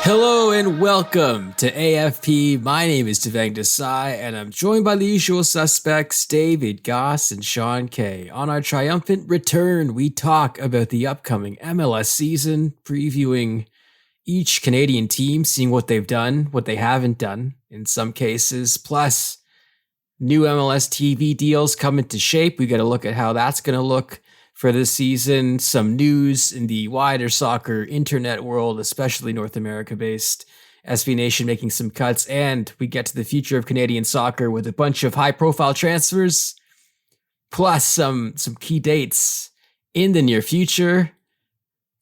Hello and welcome to AFP. My name is Devang Desai, and I'm joined by the usual suspects, David Goss and Sean Kay. On our triumphant return, we talk about the upcoming MLS season, previewing each Canadian team, seeing what they've done, what they haven't done in some cases, plus new MLS TV deals come into shape. We got to look at how that's going to look for this season, some news in the wider soccer internet world, especially North America-based, SB Nation making some cuts, and we get to the future of Canadian soccer with a bunch of high-profile transfers, plus some key dates in the near future.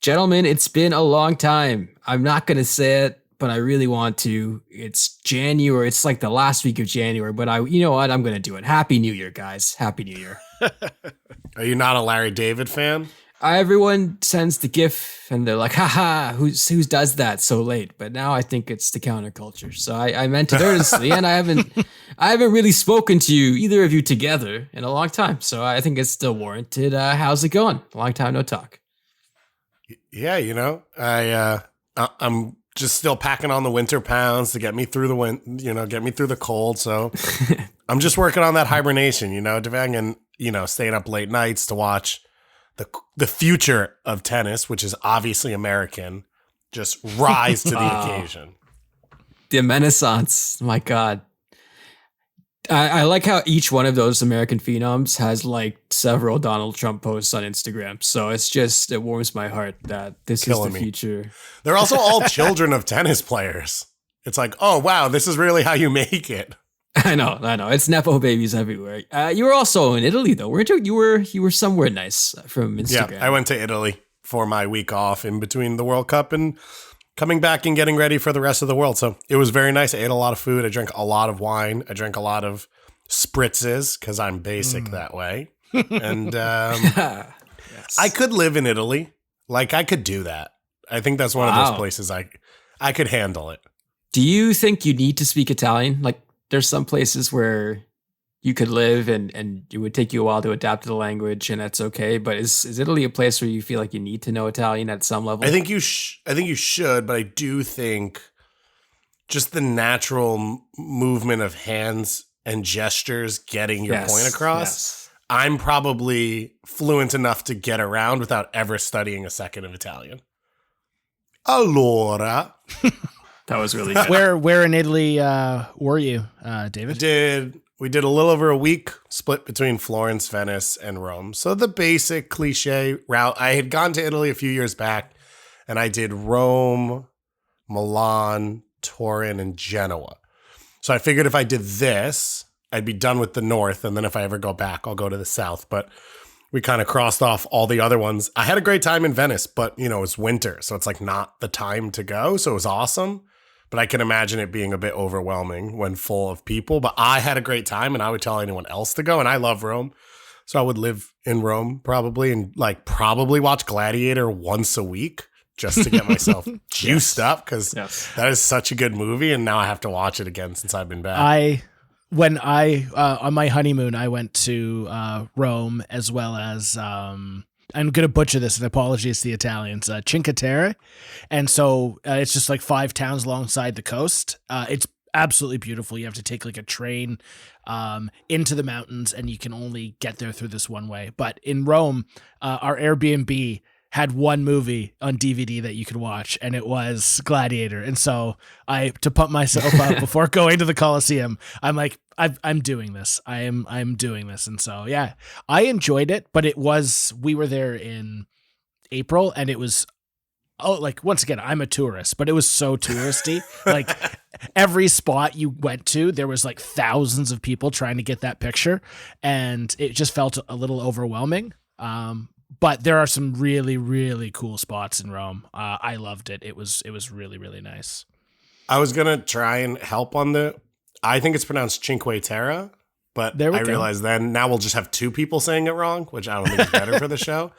Gentlemen, it's been a long time. I'm not going to say it, but I really want to. It's January. It's like the last week of January, but you know what? I'm going to do it. Happy New Year, guys. Happy New Year. Are you not a Larry David fan? Everyone sends the GIF and they're like, haha, who does that so late? But now I think it's the counterculture. So I meant it earnestly, and I haven't really spoken to you, either of you together, in a long time. So I think it's still warranted. How's it going? Long time no talk. Yeah, I'm just still packing on the winter pounds to get me through get me through the cold. So I'm just working on that hibernation, Devang, and staying up late nights to watch the future of tennis, which is obviously American, just rise to the occasion. The Renaissance, my God. I like how each one of those American phenoms has like several Donald Trump posts on Instagram. So it warms my heart that this is the future. They're also all children of tennis players. It's like, oh, wow, this is really how you make it. I know. It's Nepo babies everywhere. You were also in Italy, though, weren't you? You were somewhere nice from Instagram. Yeah, I went to Italy for my week off in between the World Cup and coming back and getting ready for the rest of the world. So it was very nice. I ate a lot of food. I drank a lot of wine. I drank a lot of spritzes because I'm basic that way. And yes. I could live in Italy. Like, I could do that. I think that's one of those places I could handle it. Do you think you need to speak Italian? Like, there's some places where you could live and it would take you a while to adapt to the language, and that's okay. But is Italy a place where you feel like you need to know Italian at some level? I think you should, but I do think just the natural movement of hands and gestures getting your point across. Yes. I'm probably fluent enough to get around without ever studying a second of Italian. Allora. That was really good. Where in Italy were you, David? We did a little over a week, split between Florence, Venice, and Rome. So the basic cliche route. I had gone to Italy a few years back, and I did Rome, Milan, Turin, and Genoa. So I figured if I did this, I'd be done with the north, and then if I ever go back, I'll go to the south. But we kind of crossed off all the other ones. I had a great time in Venice, but, it's winter, so it's like not the time to go. So it was awesome. But I can imagine it being a bit overwhelming when full of people. But I had a great time, and I would tell anyone else to go. And I love Rome. So I would live in Rome probably and probably watch Gladiator once a week just to get myself juiced up because that is such a good movie. And now I have to watch it again since I've been back. When on my honeymoon, I went to Rome as well as I'm going to butcher this, and apologies to the Italians, Cinque Terre. And so it's just like 5 towns alongside the coast. It's absolutely beautiful. You have to take like a train into the mountains, and you can only get there through this one way. But in Rome, our Airbnb had one movie on DVD that you could watch, and it was Gladiator. And so to pump myself up before going to the Coliseum, I'm like, I'm doing this. I'm doing this. And so, yeah, I enjoyed it, but we were there in April, and it was, once again, I'm a tourist, but it was so touristy. Like every spot you went to, there was like thousands of people trying to get that picture, and it just felt a little overwhelming. But there are some really, really cool spots in Rome. I loved it. It was really, really nice. I was going to try and help on I think it's pronounced Cinque Terre, but I realized now we'll just have 2 people saying it wrong, which I don't think is better for the show.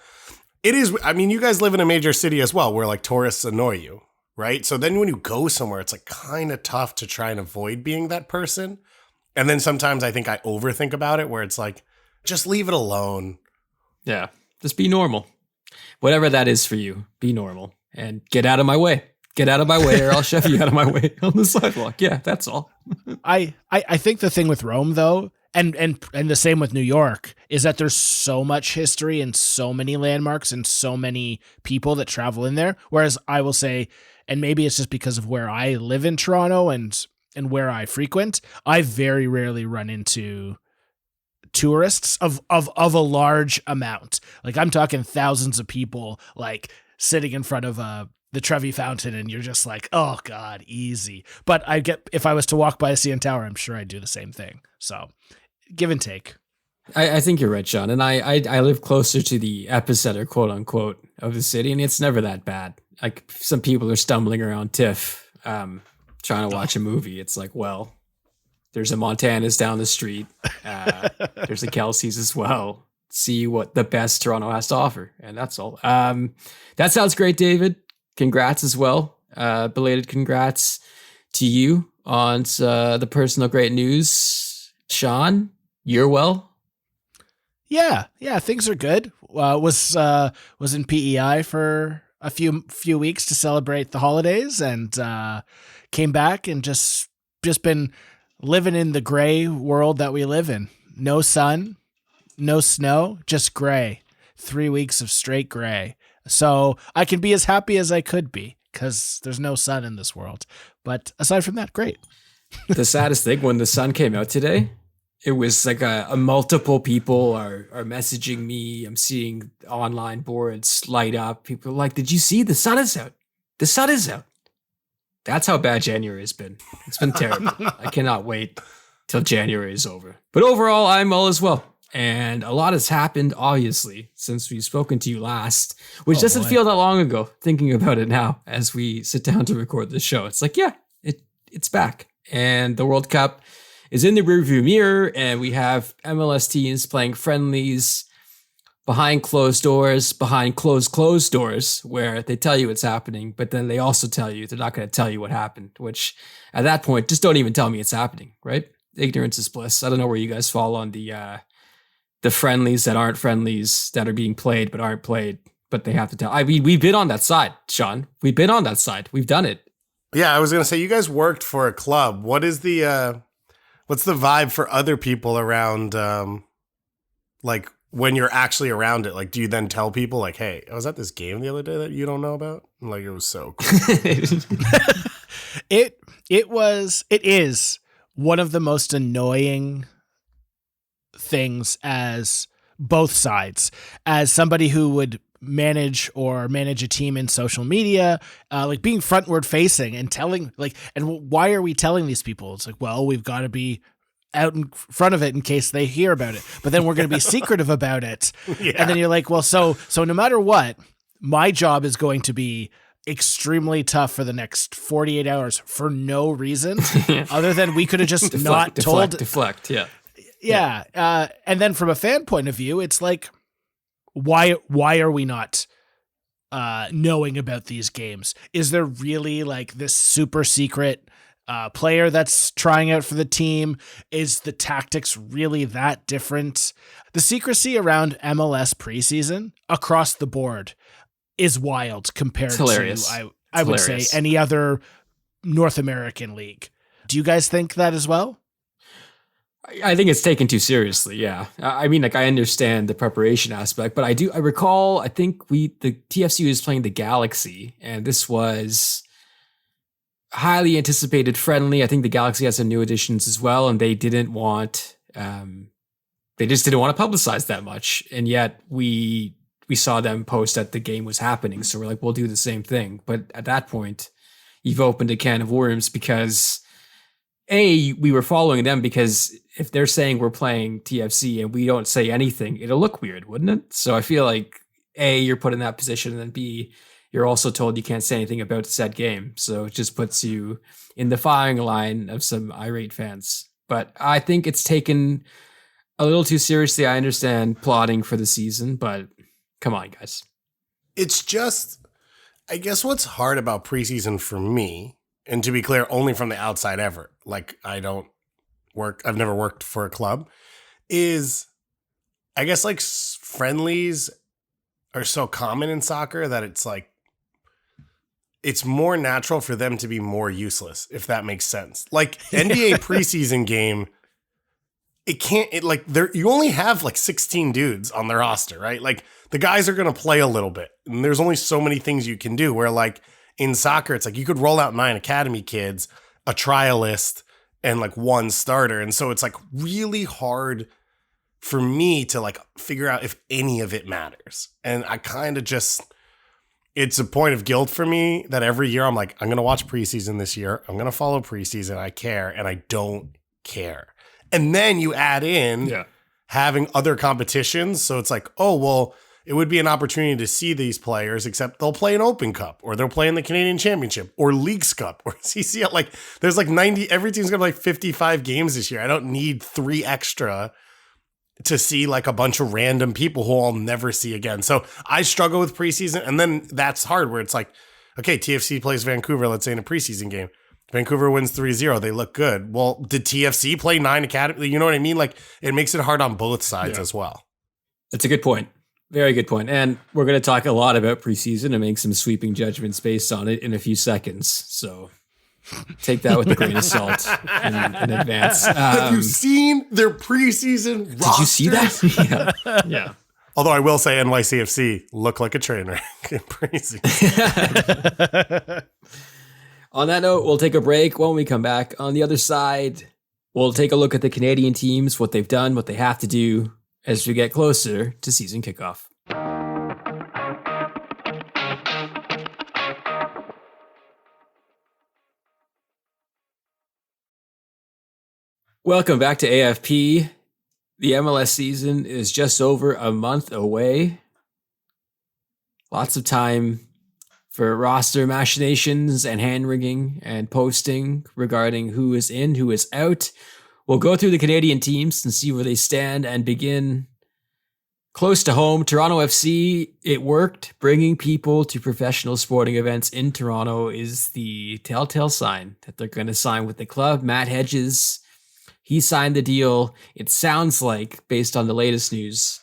It is. I mean, you guys live in a major city as well where like tourists annoy you, right? So then when you go somewhere, it's like kind of tough to try and avoid being that person. And then sometimes I think I overthink about it where it's like, just leave it alone. Yeah. Just be normal. Whatever that is for you, be normal and get out of my way. Get out of my way or I'll shove you out of my way on the sidewalk. Yeah, that's all. I think the thing with Rome, though, and the same with New York, is that there's so much history and so many landmarks and so many people that travel in there. Whereas I will say, and maybe it's just because of where I live in Toronto and where I frequent, I very rarely run into tourists of a large amount. Like I'm talking thousands of people, like sitting in front of the Trevi Fountain, and you're just like, oh God, easy. But if I was to walk by a CN Tower, I'm sure I'd do the same thing. So give and take. I think you're right, Sean. And I live closer to the epicenter, quote unquote, of the city, and it's never that bad. Like some people are stumbling around TIFF, trying to watch a movie. It's like, well, there's a Montana's down the street. There's a Kelsey's as well. See what the best Toronto has to offer. And that's all. That sounds great, David. Congrats as well. Belated congrats to you on the personal great news. Sean, you're well? Yeah, things are good. Was in PEI for a few weeks to celebrate the holidays, and came back and just been living in the gray world that we live in. No sun, no snow, just gray. 3 weeks of straight gray. So I can be as happy as I could be because there's no sun in this world. But aside from that, great. The saddest thing, when the sun came out today, it was like a multiple people are messaging me. I'm seeing online boards light up. People are like, did you see the sun is out? The sun is out. That's how bad January has been. It's been terrible. I cannot wait till January is over. But overall, I'm all as well. And a lot has happened, obviously, since we've spoken to you last, which doesn't feel that long ago, thinking about it now as we sit down to record the show. It's like, yeah, it's back. And the World Cup is in the rearview mirror, and we have MLS teams playing friendlies behind closed doors, behind closed doors, where they tell you it's happening, but then they also tell you they're not going to tell you what happened, which at that point, just don't even tell me it's happening, right? Ignorance is bliss. I don't know where you guys fall on the friendlies that aren't friendlies that are being played but aren't played, but they have to tell. We've been on that side, Sean. We've been on that side. We've done it. Yeah, I was going to say, you guys worked for a club. What is what's the vibe for other people around, like when you're actually around it? Like, do you then tell people like, hey, I was at this game the other day that you don't know about? And like, it was so cool. It is one of the most annoying things as both sides, as somebody who would manage a team in social media, like being frontward facing and telling, like, and why are we telling these people? It's like, well, we've got to be out in front of it in case they hear about it, but then we're going to be secretive about it. Yeah. And then you're like, well, so no matter what, my job is going to be extremely tough for the next 48 hours for no reason other than we could have just deflect. Yeah. And then from a fan point of view, it's like, why are we not knowing about these games? Is there really like this super secret player that's trying out for the team? Is the tactics really that different? The secrecy around MLS preseason across the board is wild compared to, I would say, any other North American league. Do you guys think that as well? I think it's taken too seriously. Yeah. I mean, like, I understand the preparation aspect, but I recall, I think the TFC was playing the Galaxy, and this was highly anticipated friendly. I think the Galaxy has some new additions as well, and they didn't want, they just didn't want to publicize that much. And yet we saw them post that the game was happening. So we're like, we'll do the same thing. But at that point, you've opened a can of worms because we were following them, because if they're saying we're playing TFC and we don't say anything, it'll look weird, wouldn't it? So I feel like you're put in that position, and then B, you're also told you can't say anything about said game. So it just puts you in the firing line of some irate fans. But I think it's taken a little too seriously. I understand plotting for the season, but come on, guys. It's just, I guess what's hard about preseason for me, and to be clear, only from the outside ever, like I've never worked for a club, is I guess like friendlies are so common in soccer that it's like, it's more natural for them to be more useless, if that makes sense. Like NBA preseason game, you only have like 16 dudes on their roster, right? Like the guys are going to play a little bit and there's only so many things you can do, where like in soccer, it's like you could roll out 9 academy kids, a trialist, and like one starter. And so it's like really hard for me to like figure out if any of it matters. And I kind of just, it's a point of guilt for me that every year I'm like, I'm going to watch preseason this year. I'm going to follow preseason. I care, and I don't care. And then you add in having other competitions. So it's like, oh, well, it would be an opportunity to see these players, except they'll play an Open Cup, or they'll play in the Canadian Championship, or Leagues Cup, or CCL. Like there's like 90, every team's going to play 55 games this year. I don't need 3 extra to see like a bunch of random people who I'll never see again. So I struggle with preseason. And then that's hard, where it's like, okay, TFC plays Vancouver, let's say in a preseason game. Vancouver wins 3-0. They look good. Well, did TFC play 9 academy? You know what I mean? Like it makes it hard on both sides as well. That's a good point. Very good point. And we're going to talk a lot about preseason and make some sweeping judgments based on it in a few seconds. So take that with a grain of salt in advance. Have you seen their preseason roster? Did you see that? Yeah. Although I will say NYCFC look like a train wreck in preseason. On that note, we'll take a break. When we come back, on the other side, we'll take a look at the Canadian teams, what they've done, what they have to do as we get closer to season kickoff. Welcome back to AFP. The MLS season is just over a month away. Lots of time for roster machinations and hand-wringing and posting regarding who is in, who is out. We'll go through the Canadian teams and see where they stand and begin close to home. Toronto FC, it worked. Bringing people to professional sporting events in Toronto is the telltale sign that they're going to sign with the club. Matt Hedges, he signed the deal. It sounds like, based on the latest news,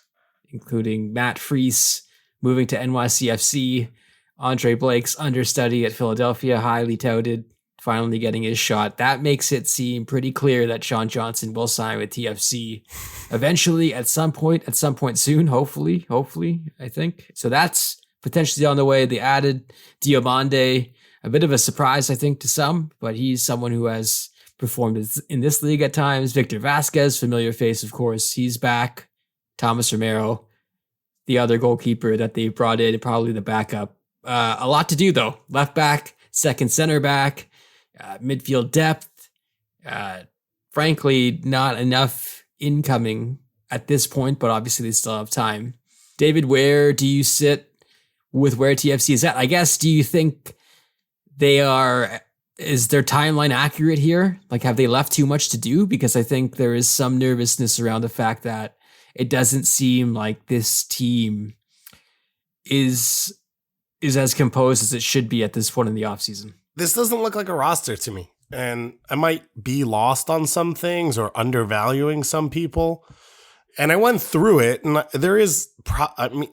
including Matt Freese moving to NYCFC, Andre Blake's understudy at Philadelphia, highly touted, finally getting his shot. That makes it seem pretty clear that Sean Johnson will sign with TFC eventually at some point soon, hopefully, I think. So that's potentially on the way. They added Diomande, a bit of a surprise, I think, to some, but he's someone who has performed in this league at times. Victor Vasquez, familiar face, of course, he's back. Thomas Romero, the other goalkeeper that they brought in, probably the backup. A lot to do, though. Left back, second center back, midfield depth. Frankly, not enough incoming at this point, but obviously they still have time. David, where do you sit with where TFC is at? I guess, do you think is their timeline accurate here? Like, have they left too much to do? Because I think there is some nervousness around the fact that it doesn't seem like this team is as composed as it should be at this point in the offseason. This doesn't look like a roster to me. And I might be lost on some things or undervaluing some people. And I went through it, and there is,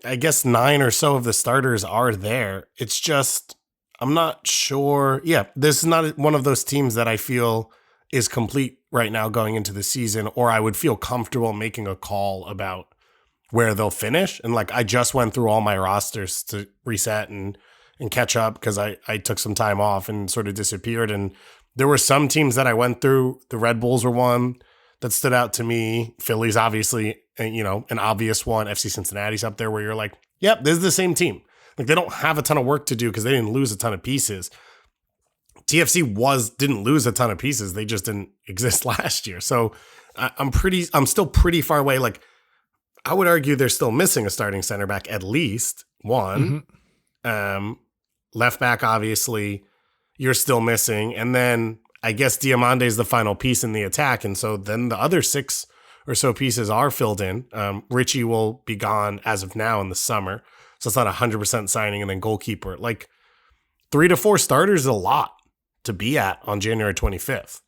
I guess 9 or so of the starters are there. It's just, I'm not sure. Yeah, this is not one of those teams that I feel is complete right now going into the season, or I would feel comfortable making a call about where they'll finish. And like, I just went through all my rosters to reset and catch up because I took some time off and sort of disappeared. And there were some teams that I went through. The Red Bulls were one that stood out to me. Philly's obviously, an obvious one. FC Cincinnati's up there where you're like, yep, this is the same team. Like, they don't have a ton of work to do because they didn't lose a ton of pieces. TFC didn't lose a ton of pieces. They just didn't exist last year. So I'm still pretty far away. Like, I would argue they're still missing a starting center back, at least one. Mm-hmm. Left back, obviously, you're still missing. And then I guess Diomande is the final piece in the attack. And so then the other 6 or so pieces are filled in. Richie will be gone as of now in the summer. So it's not 100% signing. And then goalkeeper, like 3 to 4 starters is a lot to be at on January 25th.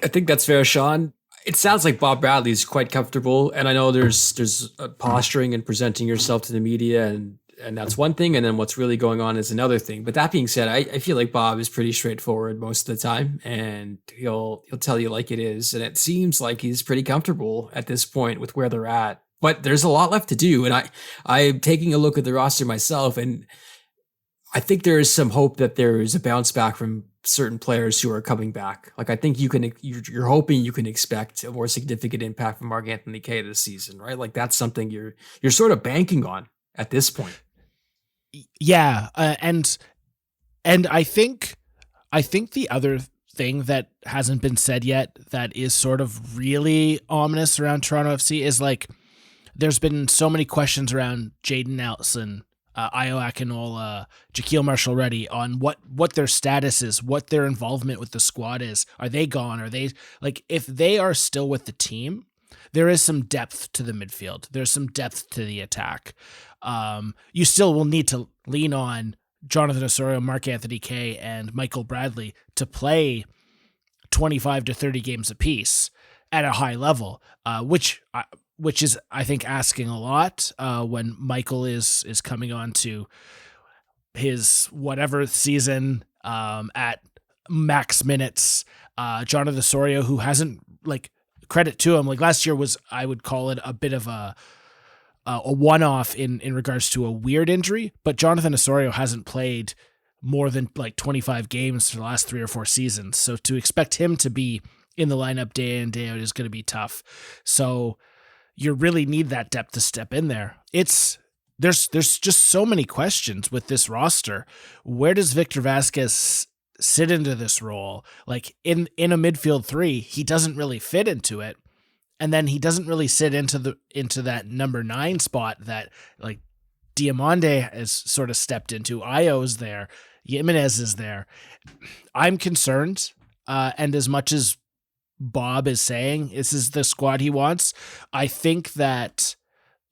I think that's fair, Sean. It sounds like Bob Bradley's quite comfortable. And I know there's posturing and presenting yourself to the media and And that's one thing. And then what's really going on is another thing. But that being said, I feel like Bob is pretty straightforward most of the time, and he'll tell you like it is. And it seems like he's pretty comfortable at this point with where they're at. But there's a lot left to do. And I'm taking a look at the roster myself, and I think there is some hope that there is a bounce back from certain players who are coming back. Like I think you're hoping you can expect a more significant impact from Mark Anthony Kaye this season, right? Like that's something you're sort of banking on at this point. Yeah, and I think the other thing that hasn't been said yet that is sort of really ominous around Toronto FC is like there's been so many questions around Jaden Nelson, Ayo Akinola, Jaquil Marshall-Rutty on what their status is, what their involvement with the squad is. Are they gone? Are they like if they are still with the team? There is some depth to the midfield. There's some depth to the attack. You still will need to lean on Jonathan Osorio, Mark Anthony Kaye, and Michael Bradley to play 25 to 30 games apiece at a high level, which is, I think, asking a lot when Michael is coming on to his whatever season at max minutes. Jonathan Osorio, who hasn't, like, credit to him, like last year was, I would call it a bit of a one-off in regards to a weird injury, but Jonathan Osorio hasn't played more than like 25 games for the last 3 or 4 seasons. So to expect him to be in the lineup day in, day out is going to be tough. So you really need that depth to step in there. There's just so many questions with this roster. Where does Victor Vasquez sit into this role? Like in a midfield 3, he doesn't really fit into it. And then he doesn't really sit into that number 9 spot that like Diomande has sort of stepped into. Ayo's there. Jimenez is there. I'm concerned. And as much as Bob is saying this is the squad he wants, I think that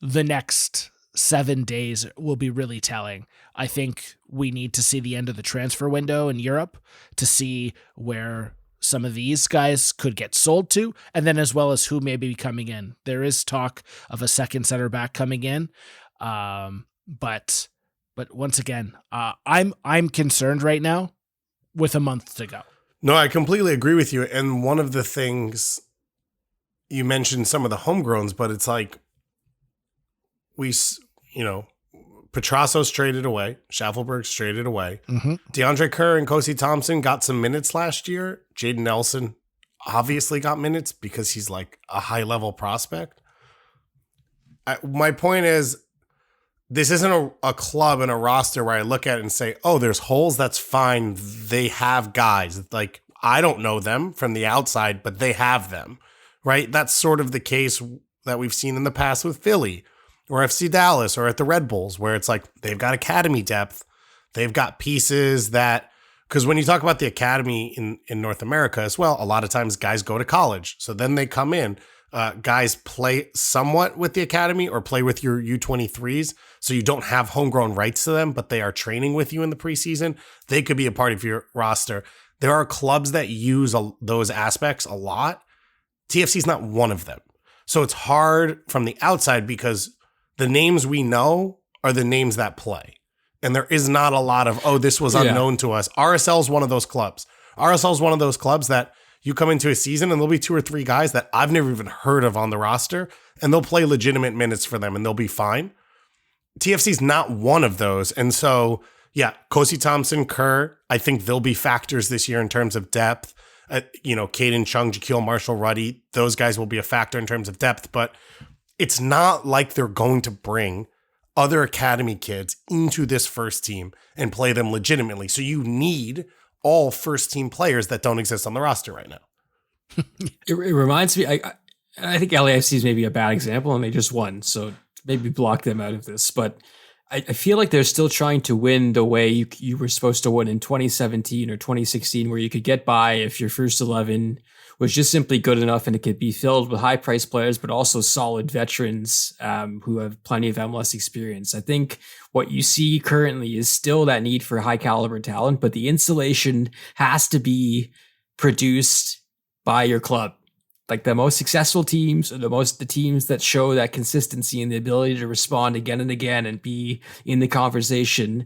the next 7 days will be really telling. I think we need to see the end of the transfer window in Europe to see where some of these guys could get sold to, and then as well as who may be coming in. There is talk of a second center back coming in. But once again, I'm concerned right now with a month to go. No, I completely agree with you. And one of the things you mentioned, some of the homegrowns, but it's like Petrasso's traded away. Schaffelberg's traded away. Mm-hmm. DeAndre Kerr and Kosi Thompson got some minutes last year. Jaden Nelson obviously got minutes because he's like a high-level prospect. My point is, this isn't a club and a roster where I look at it and say, oh, there's holes. That's fine. They have guys. Like, I don't know them from the outside, but they have them, right? That's sort of the case that we've seen in the past with Philly or FC Dallas or at the Red Bulls, where it's like they've got academy depth. They've got pieces that, because when you talk about the academy in North America as well, a lot of times guys go to college. So then they come in. Guys play somewhat with the academy or play with your U23s. So you don't have homegrown rights to them, but they are training with you in the preseason. They could be a part of your roster. There are clubs that use those aspects a lot. TFC is not one of them. So it's hard from the outside because the names we know are the names that play. And there is not a lot of, oh, this was unknown to us. RSL is one of those clubs. RSL is one of those clubs that you come into a season and there'll be 2 or 3 guys that I've never even heard of on the roster, and they'll play legitimate minutes for them and they'll be fine. TFC is not one of those. And so, yeah, Kosi Thompson, Kerr, I think they'll be factors this year in terms of depth. Caden Chung, Jaquil Marshall-Rutty, those guys will be a factor in terms of depth, but it's not like they're going to bring other academy kids into this first team and play them legitimately. So you need all first team players that don't exist on the roster right now. It reminds me, I think LAFC is maybe a bad example and they just won. So maybe block them out of this, but I feel like they're still trying to win the way you were supposed to win in 2017 or 2016, where you could get by if your first 11 was just simply good enough and it could be filled with high-priced players, but also solid veterans who have plenty of MLS experience. I think what you see currently is still that need for high-caliber talent, but the insulation has to be produced by your club. like the most successful teams, or the teams that show that consistency and the ability to respond again and again and be in the conversation,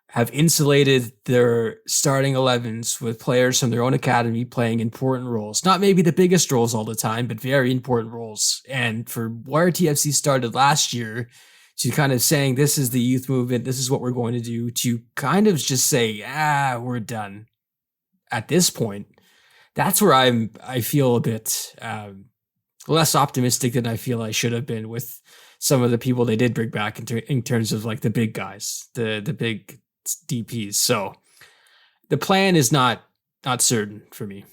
have insulated their starting 11s with players from their own academy playing important roles. Not maybe the biggest roles all the time, but very important roles. And for where TFC started last year, to kind of saying this is the youth movement, this is what we're going to do, to kind of just say, we're done at this point. That's where I feel a bit less optimistic than I feel I should have been with some of the people they did bring back in terms of like the big guys, the big DPs. So the plan is not certain for me.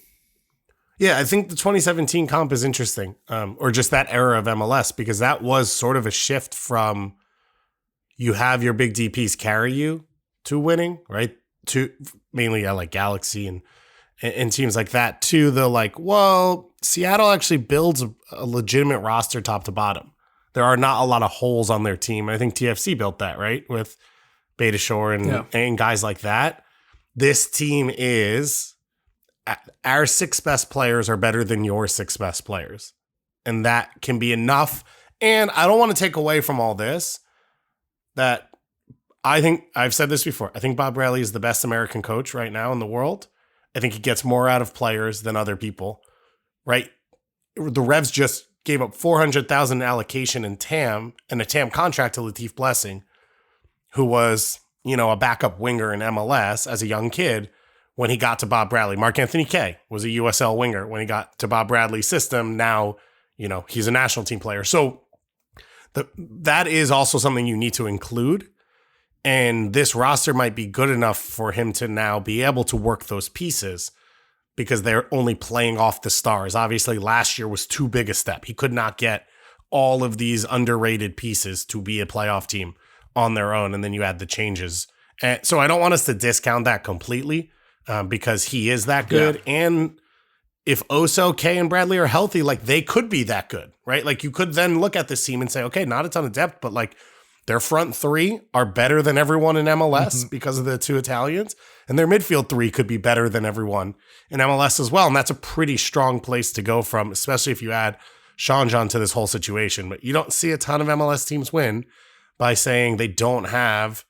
Yeah, I think the 2017 comp is interesting, or just that era of MLS, because that was sort of a shift from you have your big DPs carry you to winning, right? To mainly like Galaxy and teams like that, to the like, well, Seattle actually builds a legitimate roster top to bottom. There are not a lot of holes on their team. I think TFC built that, right? With Beitashour and guys like that. This team is, our 6 best players are better than your 6 best players. And that can be enough. And I don't want to take away from all this that I think, I've said this before, I think Bob Bradley is the best American coach right now in the world. I think he gets more out of players than other people, right? The Revs just gave up $400,000 allocation in TAM and a TAM contract to Latif Blessing, who was, a backup winger in MLS as a young kid when he got to Bob Bradley. Mark Anthony Kaye was a USL winger when he got to Bob Bradley's system. Now, he's a national team player. So that is also something you need to include. And this roster might be good enough for him to now be able to work those pieces because they're only playing off the stars. Obviously, last year was too big a step. He could not get all of these underrated pieces to be a playoff team on their own. And then you add the changes. And so I don't want us to discount that completely because he is that good. Yeah. And if Oso, Kaye, and Bradley are healthy, like they could be that good, right? Like you could then look at this team and say, okay, not a ton of depth, but like their front 3 are better than everyone in MLS because of the 2 Italians. And their midfield 3 could be better than everyone in MLS as well. And that's a pretty strong place to go from, especially if you add Sean John to this whole situation. But you don't see a ton of MLS teams win by saying they don't have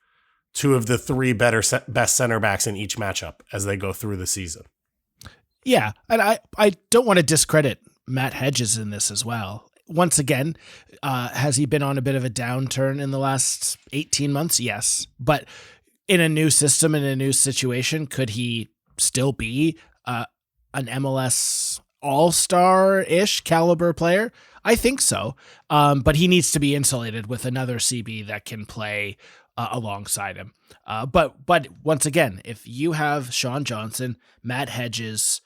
2 of the 3 best center backs in each matchup as they go through the season. Yeah, and I don't want to discredit Matt Hedges in this as well. Once again, has he been on a bit of a downturn in the last 18 months? Yes. But in a new system, in a new situation, could he still be an MLS all-star-ish caliber player? I think so. But he needs to be insulated with another CB that can play alongside him. But once again, if you have Sean Johnson, Matt Hedges,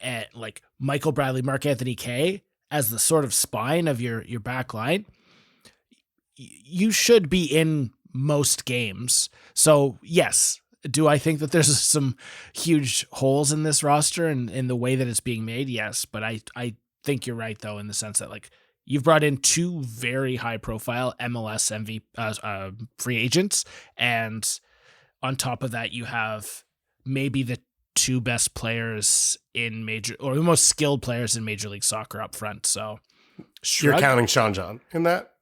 and like Michael Bradley, Mark Anthony Kaye as the sort of spine of your back line, you should be in most games. So yes, do I think that there's some huge holes in this roster and in the way that it's being made? Yes, but I think you're right though, in the sense that like you've brought in 2 very high profile MLS free agents. And on top of that, you have maybe the 2 best players in the most skilled players in Major League Soccer up front. So you're counting Sean John in that?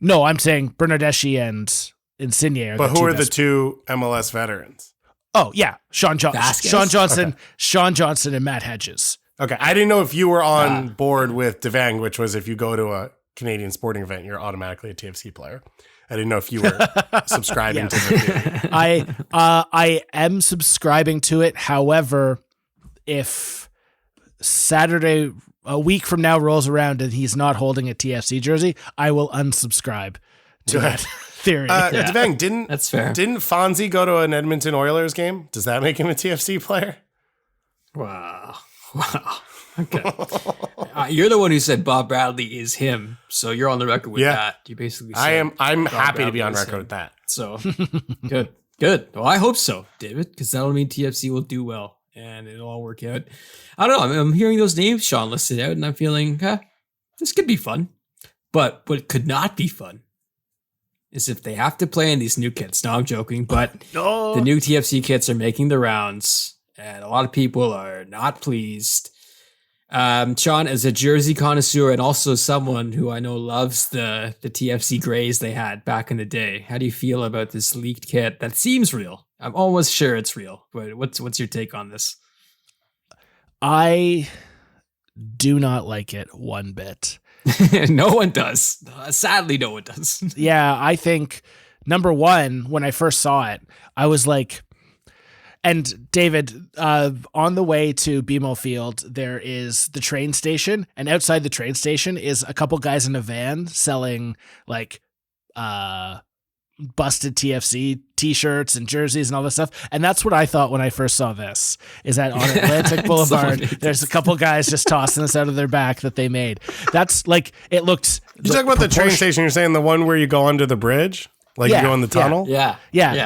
No, I'm saying Bernardeschi and Insigne. But who are the 2 MLS veterans? Oh yeah, Sean Johnson, Okay. Sean Johnson, and Matt Hedges. Okay, I didn't know if you were on board with Devang, which was if you go to a Canadian sporting event, you're automatically a TFC player. I didn't know if you were subscribing to the theory. I am subscribing to it. However, if Saturday, a week from now, rolls around and he's not holding a TFC jersey, I will unsubscribe to that theory. Devang, that's fair. Didn't Fonzie go to an Edmonton Oilers game? Does that make him a TFC player? Wow. Okay. You're the one who said Bob Bradley is him, so you're on the record with that. You basically said I'm Bob happy Bradley to be on is record him. with that. So good. Well, I hope so, David, because that'll mean TFC will do well and it'll all work out. I don't know. I'm hearing those names Sean listed out, and I'm feeling this could be fun. But what could not be fun is if they have to play in these new kits. No, I'm joking, but the new TFC kits are making the rounds, and a lot of people are not pleased. Sean, as a jersey connoisseur and also someone who I know loves the TFC Grays they had back in the day, how do you feel about this leaked kit that seems real? I'm almost sure it's real, but what's your take on this? I do not like it one bit. No one does. Sadly, no one does. Yeah, I think, number one, when I first saw it, I was like, and David, on the way to BMO Field, there is the train station, and outside the train station is a couple guys in a van selling like busted TFC t-shirts and jerseys and all this stuff. And that's what I thought when I first saw this, is that on Atlantic Boulevard, there's a couple guys just tossing this out of their back that they made. That's like, it looked... You talk about the train station, you're saying the one where you go under the bridge? Like you go in the tunnel? Yeah.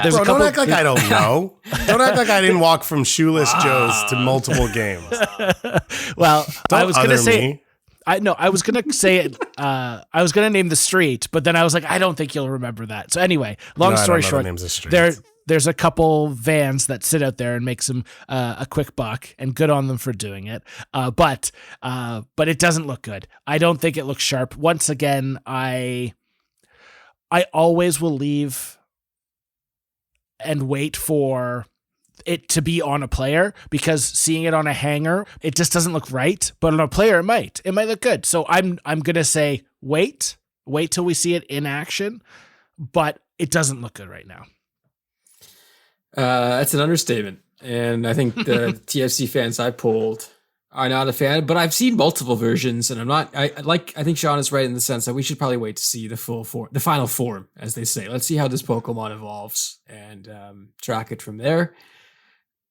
There's Bro, don't act like I don't know. Don't act like I didn't walk from Shoeless Joe's to multiple games. Well, Don't I was going to other say... me. I was going to say it. I was going to name the street, but then I was like, I don't think you'll remember that. So anyway, long story short, there's a couple vans that sit out there and make some a quick buck, and good on them for doing it. But it doesn't look good. I don't think it looks sharp. Once again, I always will leave and wait for it to be on a player, because seeing it on a hanger, it just doesn't look right. But on a player, it might look good. So I'm gonna say wait till we see it in action, but it doesn't look good right now. That's an understatement, and I think the TFC fans I polled are not a fan. But I've seen multiple versions, and I'm not. I think Sean is right in the sense that we should probably wait to see the final form, as they say. Let's see how this Pokemon evolves and track it from there.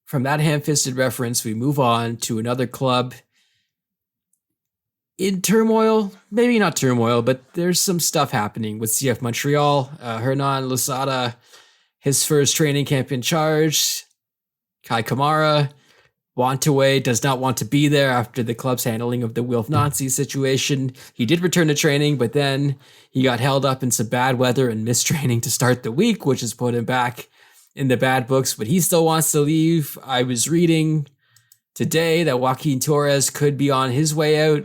From that ham-fisted reference, we move on to another club in turmoil. Maybe not turmoil, but there's some stuff happening with CF Montreal. Hernan Losada, his first training camp in charge. Kai Kamara, Wantaway does not want to be there after the club's handling of the Wilf Nazi situation. He did return to training, but then he got held up in some bad weather and missed training to start the week, which has put him back in the bad books, but he still wants to leave. I was reading today that Joaquin Torres could be on his way out,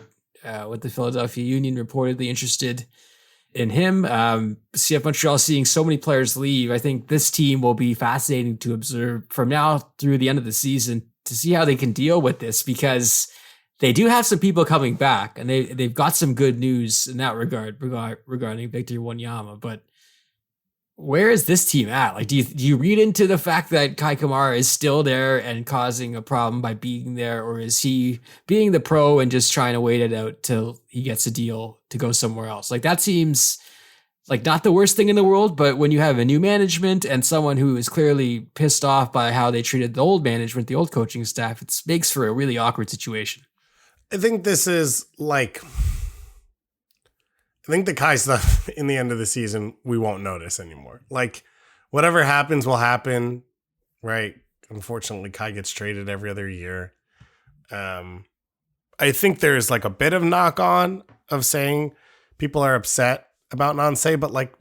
with the Philadelphia Union reportedly interested in him. CF Montreal seeing so many players leave. I think this team will be fascinating to observe from now through the end of the season to see how they can deal with this, because they do have some people coming back, and they've got some good news in that regard regarding Victor Wanyama, but where is this team at? Like, do you read into the fact that Kai Kamara is still there and causing a problem by being there, or is he being the pro and just trying to wait it out till he gets a deal to go somewhere else? Like, that seems like not the worst thing in the world, but when you have a new management and someone who is clearly pissed off by how they treated the old management, the old coaching staff, it makes for a really awkward situation. I think this is like... I think the Kai stuff in the end of the season, we won't notice anymore. Like, whatever happens will happen, right? Unfortunately, Kai gets traded every other year. I think there's like a bit of knock on of saying people are upset about Nansei, but like,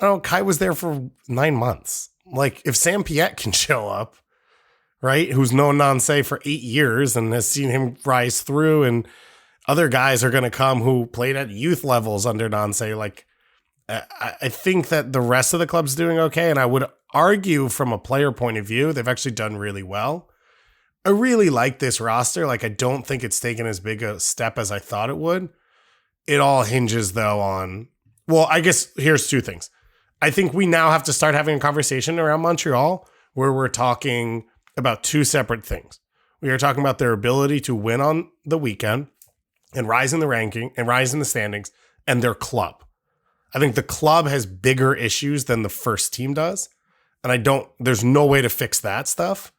I don't know, Kai was there for 9 months. Like, if Sam Piette can show up, right, who's known Nansei for 8 years and has seen him rise through, and other guys are going to come who played at youth levels under Nansei. Like, I think that the rest of the club's doing okay. And I would argue from a player point of view, they've actually done really well. I really like this roster. Like, I don't think it's taken as big a step as I thought it would. It all hinges, though, on... Well, I guess here's two things. I think we now have to start having a conversation around Montreal where we're talking about two separate things. We are talking about their ability to win on the weekend and rise in the ranking and rise in the standings, and their club. I think the club has bigger issues than the first team does. And there's no way to fix that stuff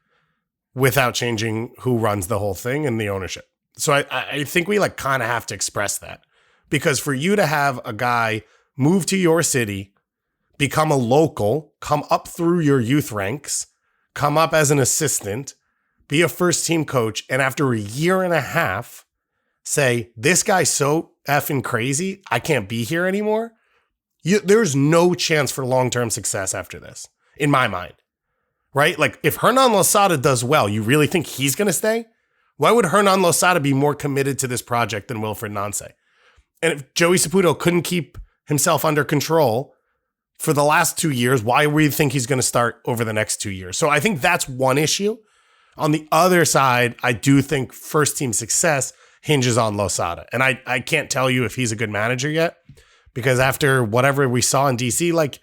without changing who runs the whole thing and the ownership. So I think we like kind of have to express that, because for you to have a guy move to your city, become a local, come up through your youth ranks, come up as an assistant, be a first team coach, and after a year and a half, say, this guy's so effing crazy, I can't be here anymore. There's no chance for long-term success after this, in my mind, right? Like, if Hernan Losada does well, you really think he's going to stay? Why would Hernan Losada be more committed to this project than Wilfried Nancy? And if Joey Saputo couldn't keep himself under control for the last 2 years, why would you think he's going to start over the next 2 years? So I think that's one issue. On the other side, I do think first team success hinges on Losada. And I can't tell you if he's a good manager yet, because after whatever we saw in DC, like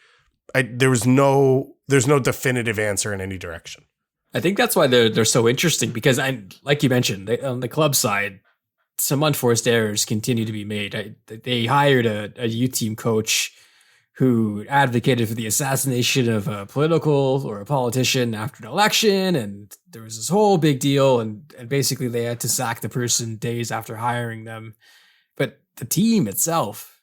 there's no definitive answer in any direction. I think that's why they're so interesting, because like you mentioned, on the club side, some unforced errors continue to be made. They hired a youth team coach who advocated for the assassination of a political or a politician after an election, and there was this whole big deal, and basically they had to sack the person days after hiring them. But the team itself,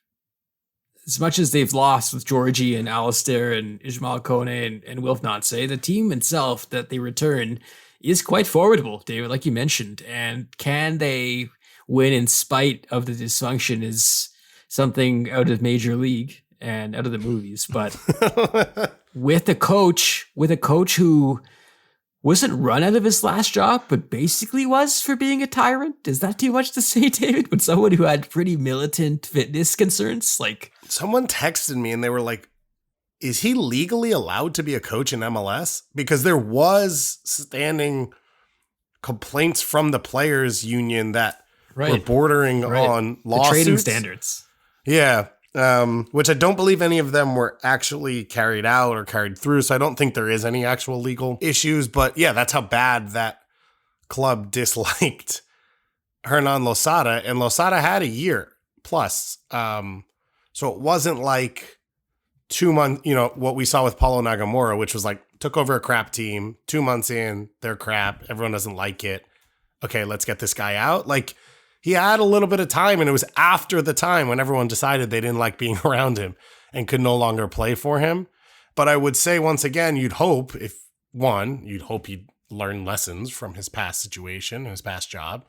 as much as they've lost with Georgie and Alistair and Ismail Kone and Wilf Nancy, the team itself that they return is quite formidable, David, like you mentioned. And can they win in spite of the dysfunction is something out of Major League and out of the movies. But with a coach who wasn't run out of his last job, but basically was for being a tyrant. Is that too much to say, David? With someone who had pretty militant fitness concerns? Like, someone texted me and they were like, is he legally allowed to be a coach in MLS? Because there was standing complaints from the players union that were bordering on lawsuits. The trading standards. Yeah. Which I don't believe any of them were actually carried out or carried through. So I don't think there is any actual legal issues. But yeah, that's how bad that club disliked Hernan Losada. And Losada had a year plus. So it wasn't like 2 months, what we saw with Paulo Nagamura, which was like, took over a crap team, 2 months in, they're crap. Everyone doesn't like it. Okay, let's get this guy out. Like, he had a little bit of time, and it was after the time when everyone decided they didn't like being around him and could no longer play for him. But I would say, once again, you'd hope he'd learn lessons from his past situation, his past job.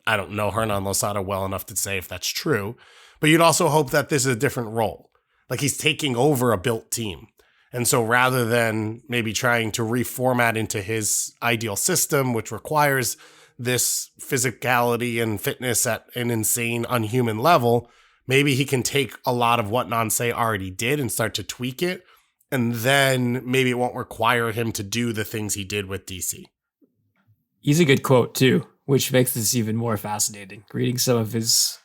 I don't know Hernan Losada well enough to say if that's true, but you'd also hope that this is a different role. Like, he's taking over a built team. And so rather than maybe trying to reformat into his ideal system, which requires this physicality and fitness at an insane, unhuman level, maybe he can take a lot of what Nancy already did and start to tweak it. And then maybe it won't require him to do the things he did with DC. He's a good quote too, which makes this even more fascinating. Reading some of his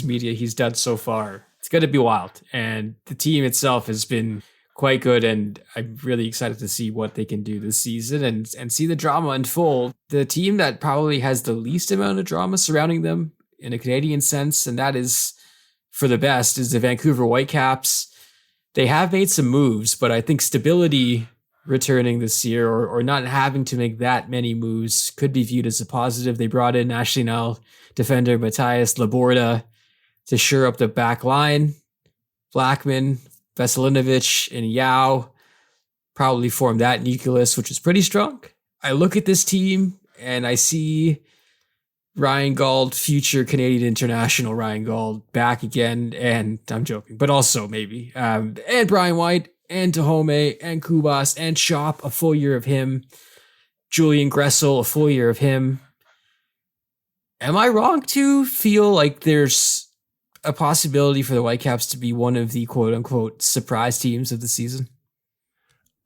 media he's done so far, it's going to be wild. And the team itself has been quite good, and I'm really excited to see what they can do this season and see the drama unfold. The team that probably has the least amount of drama surrounding them in a Canadian sense, and that is for the best, is the Vancouver Whitecaps. They have made some moves, but I think stability returning this year or not having to make that many moves could be viewed as a positive. They brought in Nacional defender Matthias Laborda to shore up the back line. Blackman, Veselinovic, and Yao probably formed that nucleus, which is pretty strong. I look at this team and I see Ryan Gauld, future Canadian international Ryan Gauld, back again, and I'm joking, but also maybe. And Brian White, and Tahome, and Kubas, and Shop, a full year of him. Julian Gressel, a full year of him. Am I wrong to feel like there's a possibility for the Whitecaps to be one of the quote-unquote surprise teams of the season?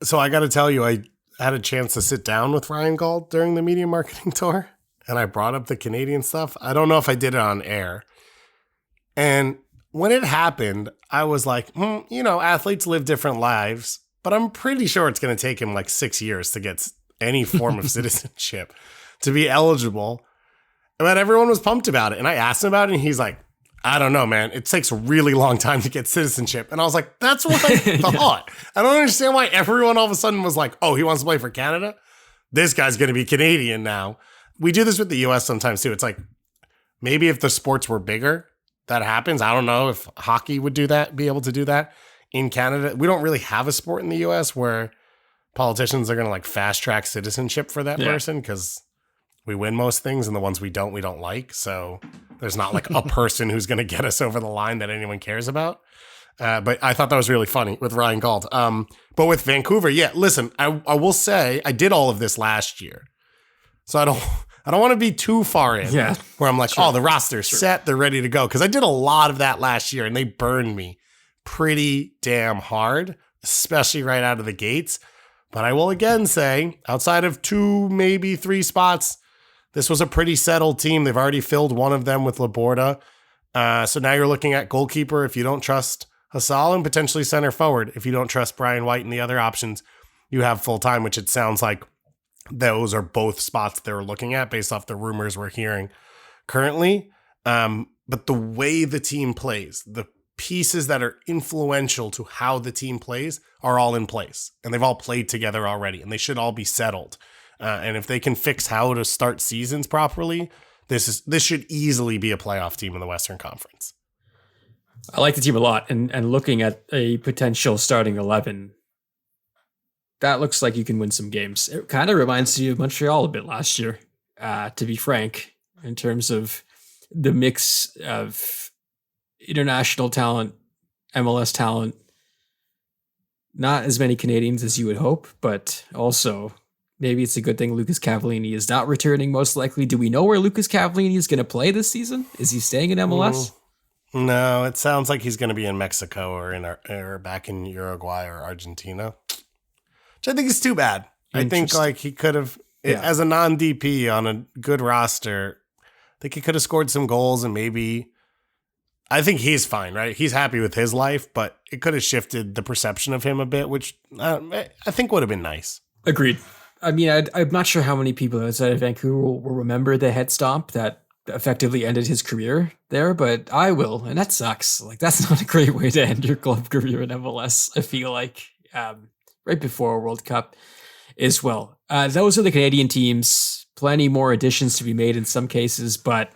So I got to tell you, I had a chance to sit down with Ryan Gauld during the media marketing tour, and I brought up the Canadian stuff. I don't know if I did it on air. And when it happened, I was like, athletes live different lives, but I'm pretty sure it's going to take him like 6 years to get any form of citizenship to be eligible. But everyone was pumped about it. And I asked him about it, and he's like, I don't know, man. It takes a really long time to get citizenship. And I was like, that's what I thought. I don't understand why everyone all of a sudden was like, oh, he wants to play for Canada? This guy's going to be Canadian now. We do this with the US sometimes too. It's like, maybe if the sports were bigger, that happens. I don't know if hockey would do that, be able to do that in Canada. We don't really have a sport in the US where politicians are going to like fast track citizenship for that person, because we win most things, and the ones we don't like. So there's not like a person who's going to get us over the line that anyone cares about. But I thought that was really funny with Ryan Gauld. But with Vancouver, listen, I will say I did all of this last year. So I I don't want to be too far in. Yeah. Where I'm like, Sure. oh, the roster's set. They're ready to go. Because I did a lot of that last year and they burned me pretty damn hard, especially right out of the gates. But I will again say, outside of 2, maybe 3 spots, this was a pretty settled team. They've already filled one of them with Laborda. So now you're looking at goalkeeper if you don't trust Hasal, and potentially center forward if you don't trust Brian White and the other options you have full time, which it sounds like those are both spots they're looking at based off the rumors we're hearing currently. But the way the team plays, the pieces that are influential to how the team plays are all in place, and they've all played together already, and they should all be settled. And if they can fix how to start seasons properly, this should easily be a playoff team in the Western Conference. I like the team a lot, and looking at a potential starting 11, that looks like you can win some games. It kind of reminds you of Montreal a bit last year, to be frank, in terms of the mix of international talent, MLS talent, not as many Canadians as you would hope, but also maybe it's a good thing Lucas Cavallini is not returning most likely. Do we know where Lucas Cavallini is going to play this season? Is he staying in MLS? No, it sounds like he's going to be in Mexico or back in Uruguay or Argentina, which I think is too bad. I think like he could have, as a non-DP on a good roster, I think he could have scored some goals and maybe, I think he's fine, right? He's happy with his life, but it could have shifted the perception of him a bit, which I think would have been nice. Agreed. I mean, I'm not sure how many people outside of Vancouver will remember the head stomp that effectively ended his career there, but I will, and that sucks. Like, that's not a great way to end your club career in MLS, I feel like, right before a World Cup as well. Those are the Canadian teams. Plenty more additions to be made in some cases, but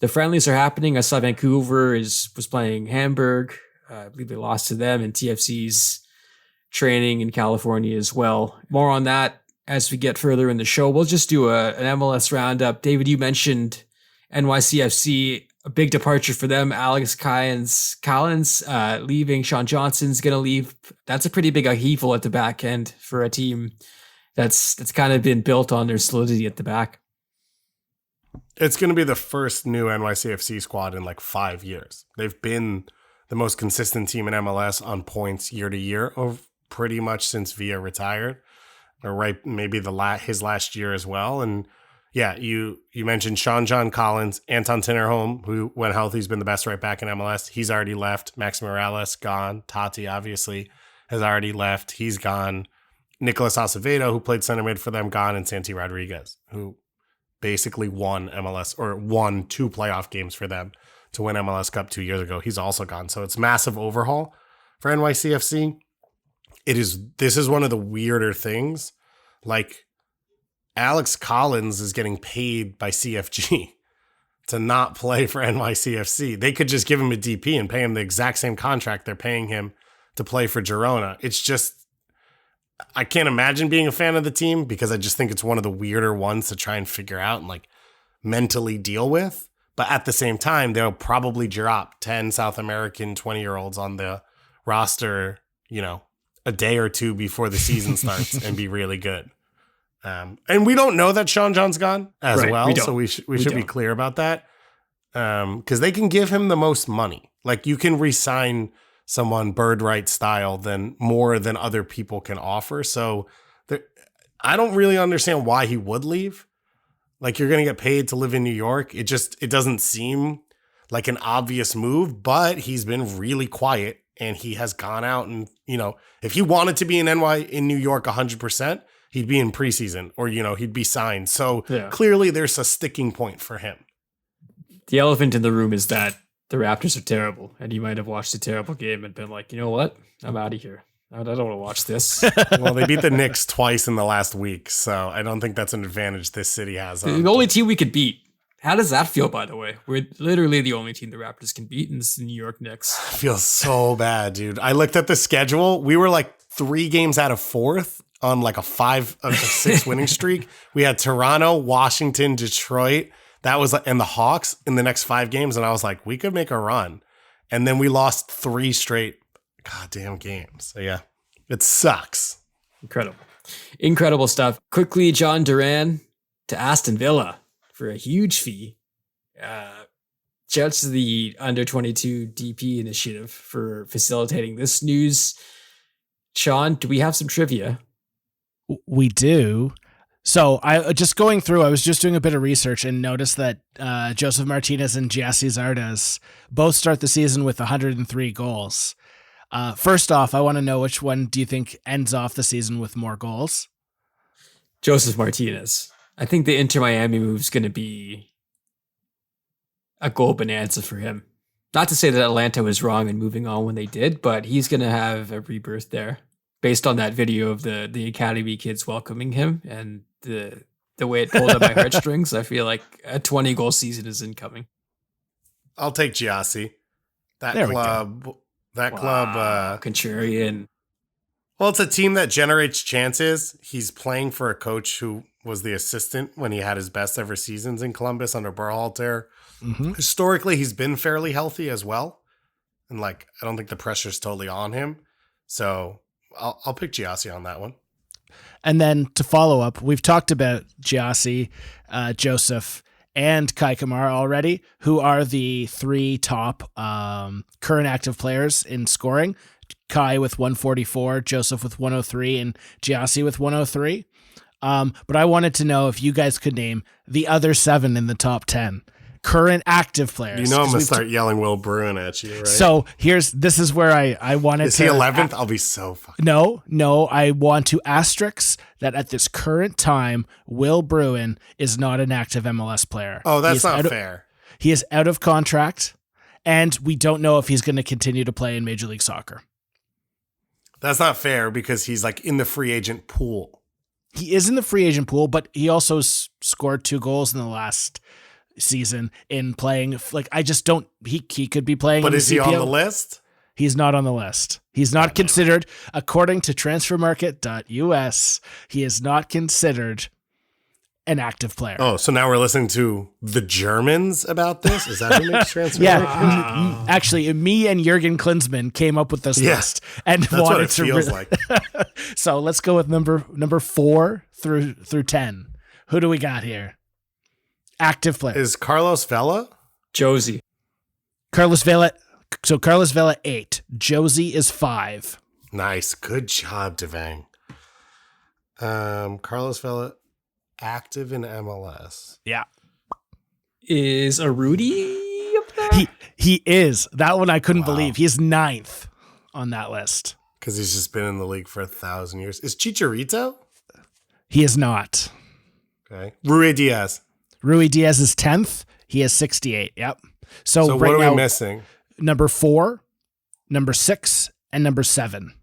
the friendlies are happening. I saw Vancouver was playing Hamburg. I believe they lost to them, and TFC's training in California as well. More on that as we get further in the show. We'll just do an MLS roundup. David, you mentioned NYCFC, a big departure for them. Alex Collins leaving. Sean Johnson's going to leave. That's a pretty big upheaval at the back end for a team that's kind of been built on their solidity at the back. It's going to be the first new NYCFC squad in like 5 years. They've been the most consistent team in MLS on points year to year, or pretty much since Villa retired, or right maybe his last year as well. And yeah, you mentioned Sean John Collins, Anton Tinnerholm, who when healthy has been the best right back in MLS. He's already left. Max Morales gone. Tati obviously has already left. He's gone. Nicolas Acevedo, who played center mid for them, gone, and Santi Rodriguez, who basically won 2 playoff games for them to win MLS Cup 2 years ago. He's also gone. So it's massive overhaul for NYCFC. This is one of the weirder things. Like, Alex Collins is getting paid by CFG to not play for NYCFC. They could just give him a DP and pay him the exact same contract they're paying him to play for Girona. It's just, I can't imagine being a fan of the team because I just think it's one of the weirder ones to try and figure out and like mentally deal with. But at the same time, they'll probably drop 10 South American 20-year-olds on the roster, a day or two before the season starts and be really good. And we don't know that Sean John's gone as well. So we should be clear about that. Because they can give him the most money. Like, you can re-sign someone bird right style more than other people can offer. So I don't really understand why he would leave. Like, you're going to get paid to live in New York. It doesn't seem like an obvious move, but he's been really quiet and he has gone out and, if he wanted to be in New York 100%, he'd be in preseason or, he'd be signed. So Clearly there's a sticking point for him. The elephant in the room is that the Raptors are terrible, and you might have watched a terrible game and been like, you know what? I'm out of here. I don't want to watch this. Well, they beat the Knicks twice in the last week, so I don't think that's an advantage this city has. The only team we could beat. How does that feel, by the way? We're literally the only team the Raptors can beat, and it's the New York Knicks. I feel so bad, dude. I looked at the schedule. We were like 3 games out of 4th on like a 5 of 6 winning streak. We had Toronto, Washington, Detroit. That was and the Hawks in the next 5 games. And I was like, we could make a run. And then we lost 3 straight goddamn games. So yeah, it sucks. Incredible stuff. Quickly, John Duran to Aston Villa. for a huge fee. Shouts to the Under 22 DP initiative for facilitating this news. Sean, do we have some trivia? We do. So I was just doing a bit of research and noticed that Joseph Martinez and Giassi Zardes both start the season with 103 goals. First off, I want to know which one do you think ends off the season with more goals? Joseph Martinez. I think the Inter Miami move is going to be a goal bonanza for him. Not to say that Atlanta was wrong in moving on when they did, but he's going to have a rebirth there based on that video of the academy kids welcoming him and the way it pulled at my heartstrings. I feel like a 20-goal season is incoming. I'll take Giassi. That club, Contrarian. Well, it's a team that generates chances. He's playing for a coach who was the assistant when he had his best ever seasons in Columbus under Berhalter. Mm-hmm. Historically, he's been fairly healthy as well. And I don't think the pressure's totally on him. So I'll pick Giassi on that one. And then to follow up, we've talked about Giassi, Joseph, and Kai Kamara already, who are the three top current active players in scoring. Kai with 144, Joseph with 103, and Giassi with 103. But I wanted to know if you guys could name the other 7 in the top 10 current active players. You know I'm going to start yelling Will Bruin at you, right? So this is where I wanted Is to... he 11th? I'll be so fucking... No, I want to asterisk that at this current time, Will Bruin is not an active MLS player. Oh, that's not fair. He is out of contract, and we don't know if he's going to continue to play in Major League Soccer. That's not fair because he's in the free agent pool. He is in the free agent pool, but he also scored 2 goals in the last season in playing. I just don't. He could be playing. But in is he on the list? He's not on the list. He's not considered, according to transfermarket.us, he is not considered an active player. Oh, so now we're listening to the Germans about this? Is that who makes transfer? Yeah. Actually, me and Jurgen Klinsmann came up with this list and that's wanted what it feels like. So let's go with number 4 through 10. Who do we got here? Active player. Is Carlos Vela? Josie. Carlos Vela. So Carlos Vela 8. Josie is 5. Nice. Good job, Devang. Carlos Vela active in MLS. Yeah. Is Arudi up there? He is. That one I couldn't believe. He's 9th on that list. Because he's just been in the league for 1,000 years. Is Chicharito? He is not. Okay. Rui Diaz. Rui Diaz is 10th. He has 68. Yep. So what are we missing? Number 4, number 6, and number 7.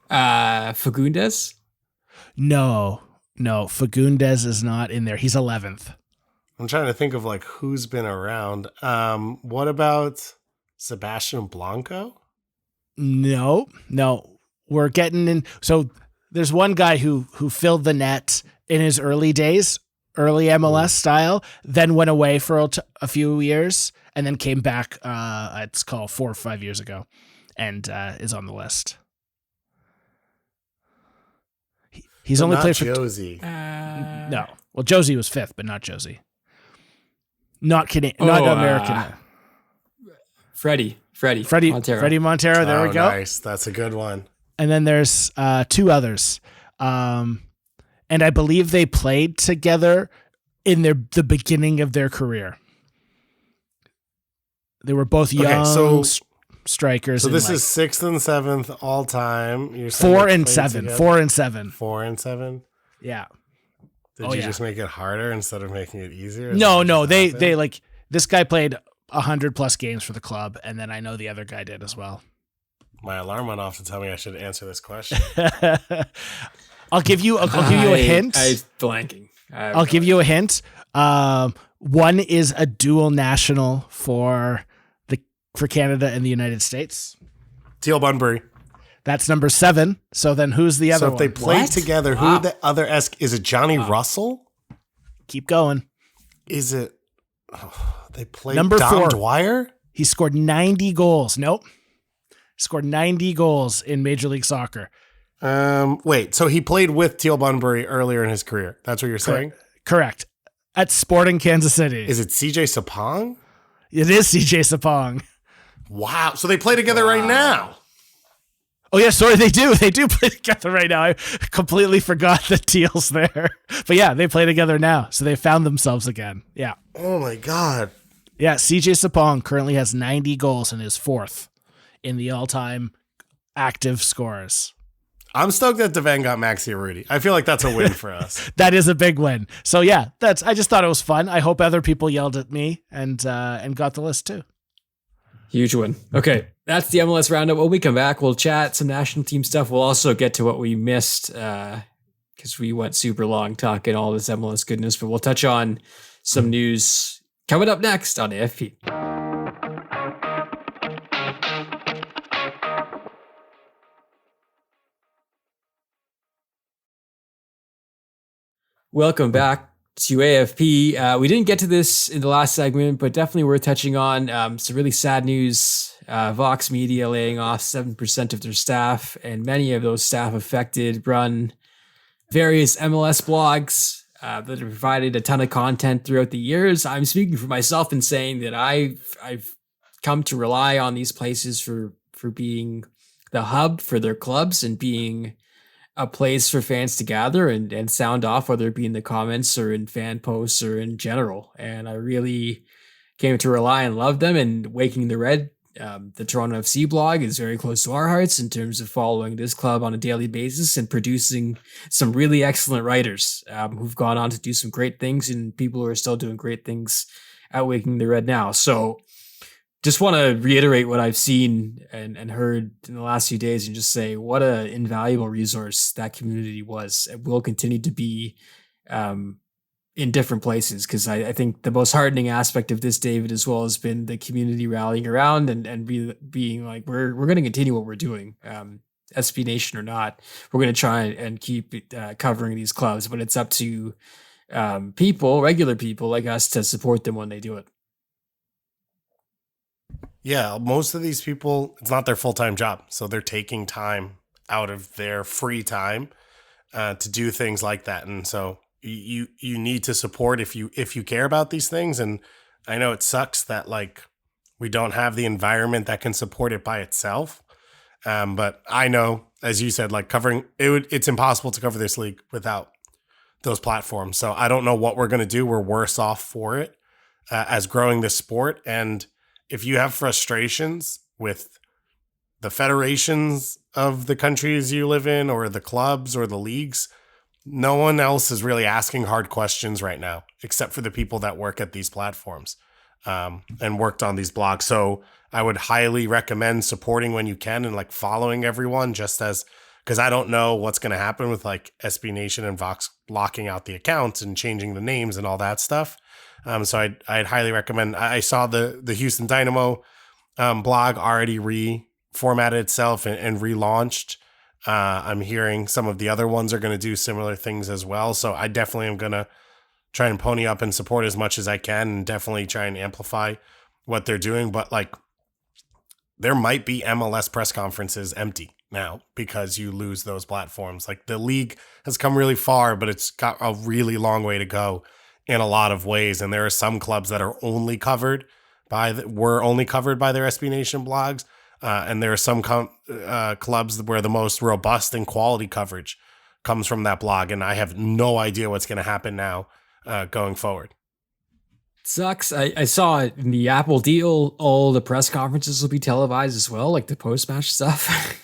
Fagundes? No. Fagundes is not in there. He's 11th. I'm trying to think of who's been around. What about Sebastian Blanco? No. We're getting in. So there's one guy who filled the net in his early days, early MLS style, then went away for a few years and then came back, it's called 4 or 5 years ago, and is on the list. He's only played for Josie. No. Well, Josie was 5th, but not Josie. Not Canadian, not American. Freddie Montero. Freddie Montero. There we go. Nice. That's a good one. And then there's 2 others. And I believe they played together in the beginning of their career. They were both young strikers. So this is 6th and 7th all time. You're 4 and 7. 4 and 7. 4 and 7. Yeah. Did you just make it harder instead of making it easier? No. They this guy played 100+ games for the club, and then I know the other guy did as well. My alarm went off to tell me I should answer this question. I'll give you a hint. I'm blanking. I'll give you a hint. One is a dual national for Canada and the United States. Teal Bunbury. That's number 7. So then who's the other one? So if they played together, who the other is it Johnny Russell? Keep going. Is it they played number Dom 4. Dwyer? He scored 90 goals. Nope. Scored 90 goals in Major League Soccer. Wait, so he played with Teal Bunbury earlier in his career. That's what you're saying? Correct. At Sporting Kansas City. Is it CJ Sapong? It is CJ Sapong. Wow. So they play together right now. Oh, yeah, sorry, they do. They do play together right now. I completely forgot the Teal's there. But yeah, they play together now. So they found themselves again. Yeah. Oh, my God. Yeah, CJ Sapong currently has 90 goals and is fourth in the all-time active scorers. I'm stoked that Devang got Maxi Urruti. I feel like that's a win for us. That is a big win. So yeah, I just thought it was fun. I hope other people yelled at me and got the list too. Huge win. Okay, that's the MLS roundup. When we come back, we'll chat some national team stuff. We'll also get to what we missed because we went super long talking all this MLS goodness, but we'll touch on some news coming up next on AFP. Welcome back to AFP. We didn't get to this in the last segment, but definitely worth touching on some really sad news. Vox Media laying off 7% of their staff, and many of those staff affected run various MLS blogs that have provided a ton of content throughout the years. I'm speaking for myself in saying that I've come to rely on these places for being the hub for their clubs and being a place for fans to gather and sound off, whether it be in the comments or in fan posts or in general. And I really came to rely and love them. And Waking the Red, the Toronto FC blog, is very close to our hearts in terms of following this club on a daily basis and producing some really excellent writers who've gone on to do some great things, and people who are still doing great things at Waking the Red now. So just want to reiterate what I've seen and heard in the last few days and just say what an invaluable resource that community was. It will continue to be in different places, because I think the most heartening aspect of this, David, as well, has been the community rallying around and being like, we're going to continue what we're doing. SB Nation or not, we're going to try and keep covering these clubs, but it's up to people, regular people like us, to support them when they do it. Yeah, most of these people, it's not their full-time job. So they're taking time out of their free time to do things like that. And so you need to support if you care about these things. And I know it sucks that like we don't have the environment that can support it by itself. But I know, as you said, like covering it's impossible to cover this league without those platforms. So I don't know what we're going to do. We're worse off for it as growing this sport. And if you have frustrations with the federations of the countries you live in or the clubs or the leagues, no one else is really asking hard questions right now, except for the people that work at these platforms and worked on these blogs. So I would highly recommend supporting when you can and like following everyone, just as, because I don't know what's going to happen with like SB Nation and Vox locking out the accounts and changing the names and all that stuff. So I'd highly recommend. I saw the Houston Dynamo blog already reformatted itself and relaunched. I'm hearing some of the other ones are going to do similar things as well. So I definitely am going to try and pony up and support as much as I can, and definitely try and amplify what they're doing. But like, there might be MLS press conferences empty now because you lose those platforms. Like the league has come really far, but it's got a really long way to go in a lot of ways. And there are some clubs that are only covered were only covered by their SB Nation blogs. And there are some clubs where the most robust and quality coverage comes from that blog. And I have no idea what's going to happen now going forward. Sucks. I saw it in the Apple deal. All the press conferences will be televised as well, like the post-match stuff.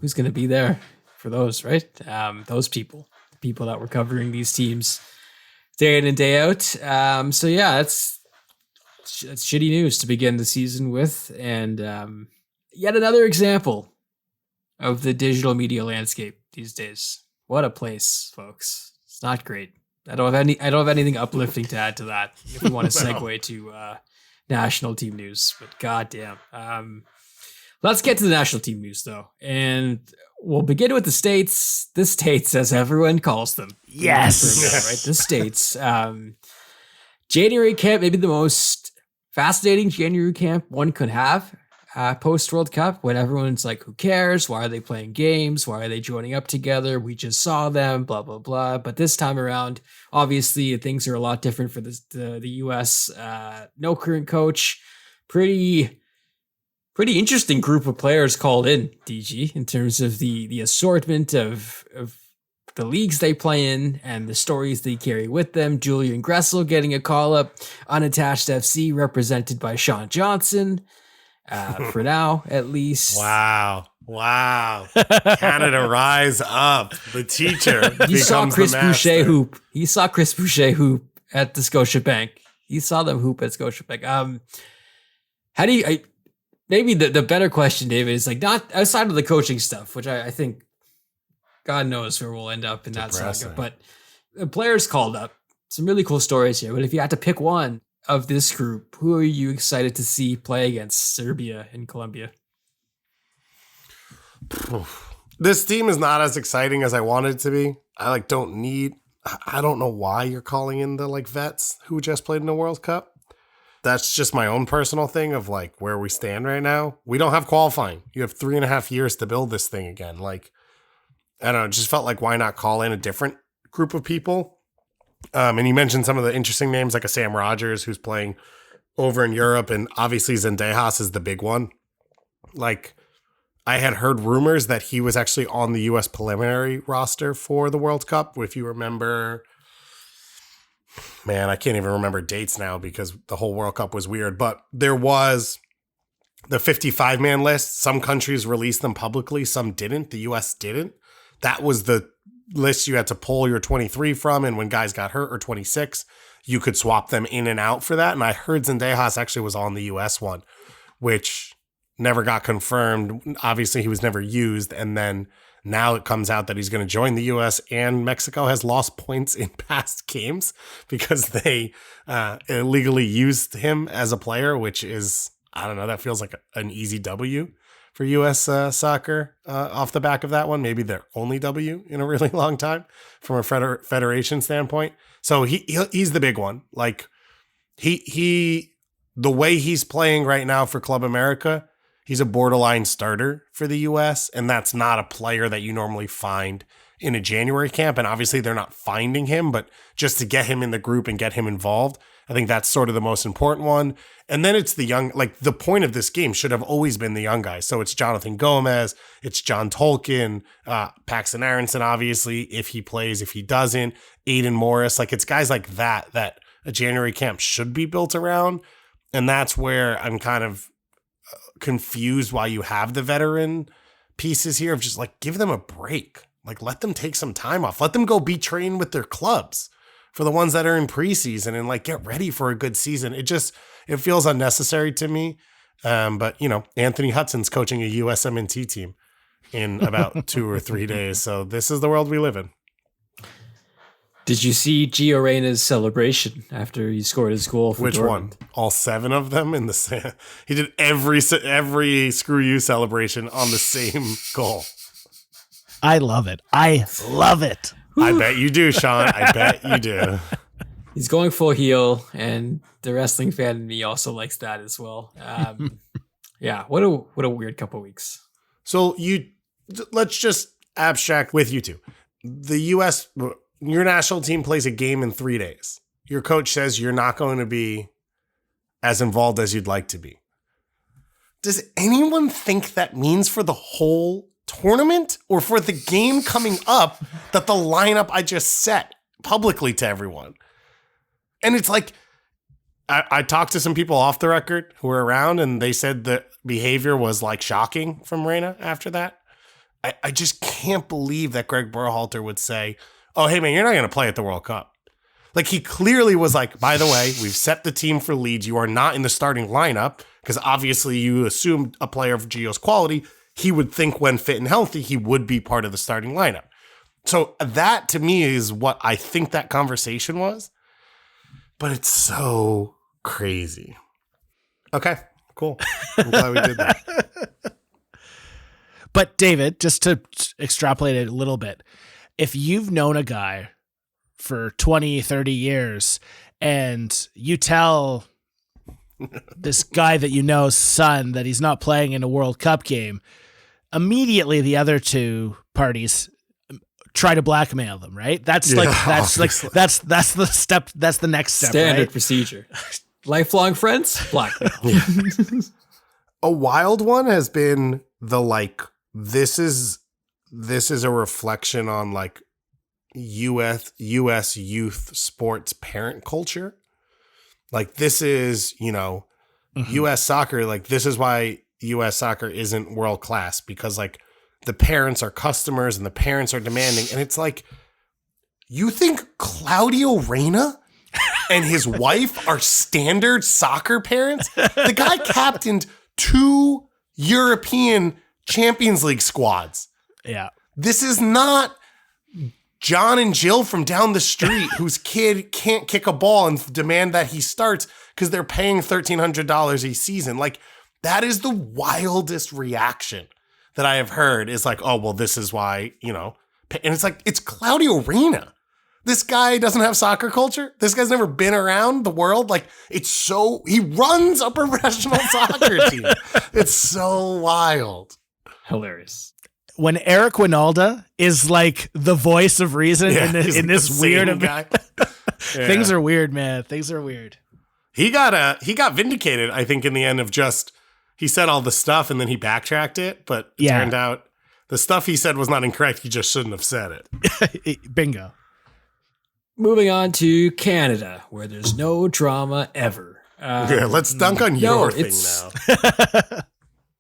Who's going to be there for those, right? Those people, the people that were covering these teams day in and day out. So yeah, that's shitty news to begin the season with. And yet another example of the digital media landscape these days. What a place, folks. It's not great. I don't have anything uplifting to add to that if we want to segue to national team news, but goddamn. Let's get to the national team news though. And we'll begin with the States. The States, as everyone calls them. Yes. Right? The States. January camp, maybe the most fascinating January camp one could have. post World Cup when everyone's like, who cares? Why are they playing games? Why are they joining up together? We just saw them, blah, blah, blah. But this time around, obviously things are a lot different for the US. No current coach, pretty interesting group of players called in, DG, in terms of the assortment of the leagues they play in and the stories they carry with them. Julian Gressel getting a call up, Unattached FC represented by Sean Johnson, for now at least. Wow. Canada rise up. The teacher You saw becomes Chris the master. Boucher hoop. You saw Chris Boucher hoop at the Scotiabank. You saw them hoop at Scotiabank. How do you... maybe the better question, David, is like not outside of the coaching stuff, which I think God knows where we'll end up in that saga. But the players called up, some really cool stories here. But if you had to pick one of this group, who are you excited to see play against Serbia and Colombia? This team is not as exciting as I wanted it to be. I don't know why you're calling in the like vets who just played in the World Cup. That's just my own personal thing of like where we stand right now. We don't have qualifying. You have 3.5 years to build this thing again. Like, I don't know, it just felt like why not call in a different group of people? And you mentioned some of the interesting names like a Sam Rogers who's playing over in Europe, and obviously Zendejas is the big one. Like, I had heard rumors that he was actually on the U.S. preliminary roster for the World Cup. If you remember, man, I can't even remember dates now because the whole World Cup was weird. But there was the 55-man list. Some countries released them publicly. Some didn't. The U.S. didn't. That was the list you had to pull your 23 from. And when guys got hurt, or 26, you could swap them in and out for that. And I heard Zendejas actually was on the U.S. one, which never got confirmed. Obviously, he was never used. And then now it comes out that he's going to join the U.S. and Mexico has lost points in past games because they illegally used him as a player, which is, I don't know, that feels like an easy W for U.S. soccer off the back of that one. Maybe their only W in a really long time from a federation standpoint. So he's the big one. Like the way he's playing right now for Club America, he's a borderline starter for the U.S., and that's not a player that you normally find in a January camp. And obviously they're not finding him, but just to get him in the group and get him involved, I think that's sort of the most important one. And then it's the young, like the point of this game should have always been the young guys. So it's Jonathan Gomez, it's John Tolkien, Paxton Aronson, obviously, if he plays, if he doesn't, Aiden Morris, like it's guys like that a January camp should be built around. And that's where I'm kind of confused why you have the veteran pieces here of just like, give them a break. Like, let them take some time off. Let them go be trained with their clubs for the ones that are in preseason and like get ready for a good season. It feels unnecessary to me. But you know, Anthony Hudson's coaching a USMNT team in about 2 or 3 days. So this is the world we live in. Did you see Gio Reyna's celebration after he scored his goal for Which Dortmund? one? All 7 of them in the same. He did every screw you celebration on the same goal. I love it. I bet you do, Sean. I bet you do. He's going full heel, and the wrestling fan in me also likes that as well. Yeah, what a weird couple weeks. So let's just abstract with you two. The U.S., your national team plays a game in 3 days. Your coach says you're not going to be as involved as you'd like to be. Does anyone think that means for the whole tournament or for the game coming up that the lineup I just set publicly to everyone? And it's like, I talked to some people off the record who were around, and they said the behavior was like shocking from Reyna after that. I just can't believe that Greg Berhalter would say, oh, hey man, you're not going to play at the World Cup. Like, he clearly was like, by the way, we've set the team for Leeds. You are not in the starting lineup because obviously you assumed a player of Gio's quality. He would think when fit and healthy, he would be part of the starting lineup. So that to me is what I think that conversation was. But it's so crazy. Okay, cool. I'm glad we did that. But David, just to extrapolate it a little bit, if you've known a guy for 20, 30 years and you tell this guy that you know's son that he's not playing in a World Cup game, immediately the other two parties try to blackmail them, right? That's Yeah, that's the step. That's the next step. Standard Right? procedure. Lifelong friends? Blackmail. A wild one has been the like this is a reflection on like US youth sports parent culture. Like this is, US soccer, like this is why US soccer isn't world class, because like the parents are customers and the parents are demanding. And it's like, you think Claudio Reyna and his wife are standard soccer parents? The guy captained 2 European Champions League squads. Yeah. This is not John and Jill from down the street whose kid can't kick a ball and demand that he starts because they're paying $1,300 a season. Like, that is the wildest reaction that I have heard, is like, oh, well, this is why, and it's like, it's Claudio Reyna. This guy doesn't have soccer culture. This guy's never been around the world. Like, he runs a professional soccer team. It's so wild. Hilarious. When Eric Winalda is like the voice of reason He's in like this the weird same guy. Things are weird, man. Things are weird. He got vindicated, I think, in the end of just, he said all the stuff and then he backtracked it, but it turned out the stuff he said was not incorrect. He just shouldn't have said it. Bingo. Moving on to Canada, where there's no drama ever. Let's dunk on your thing now.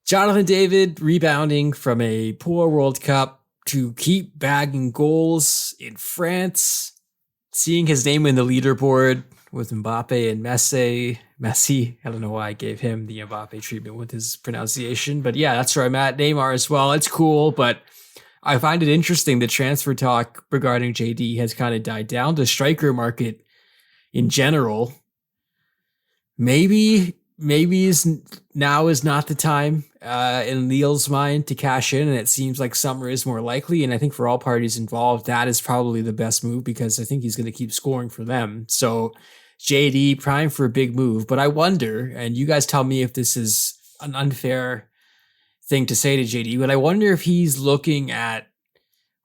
Jonathan David rebounding from a poor World Cup to keep bagging goals in France. Seeing his name in the leaderboard with Mbappe and Messi. I don't know why I gave him the Mbappe treatment with his pronunciation, but yeah, that's where I'm at. Neymar as well. It's cool, but I find it interesting the transfer talk regarding JD has kind of died down. The striker market in general, maybe now is not the time in Lille's mind to cash in, and it seems like summer is more likely. And I think for all parties involved, that is probably the best move, because I think he's going to keep scoring for them. So JD prime for a big move, but I wonder, and you guys tell me if this is an unfair thing to say to JD, but I wonder if he's looking at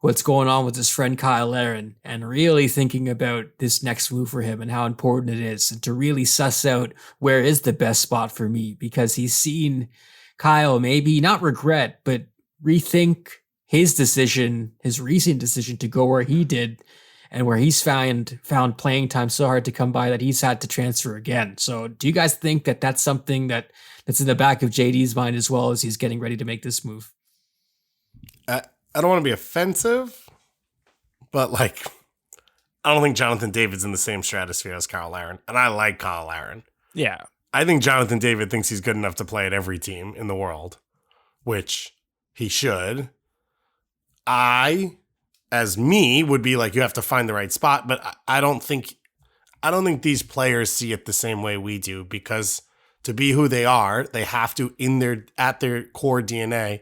what's going on with his friend Kyle Larin and really thinking about this next move for him and how important it is, and to really suss out where is the best spot for me, because he's seen Kyle maybe not regret, but rethink his decision, his recent decision to go where he did, and where he's found playing time so hard to come by that he's had to transfer again. So do you guys think that that's something that's in the back of JD's mind as well as he's getting ready to make this move? I don't want to be offensive, but like, I don't think Jonathan David's in the same stratosphere as Kyle Larin. And I like Kyle Larin. Yeah. I think Jonathan David thinks he's good enough to play at every team in the world, which he should. As me, would be like, you have to find the right spot, but I don't think these players see it the same way we do, because to be who they are, they have to, at their core DNA,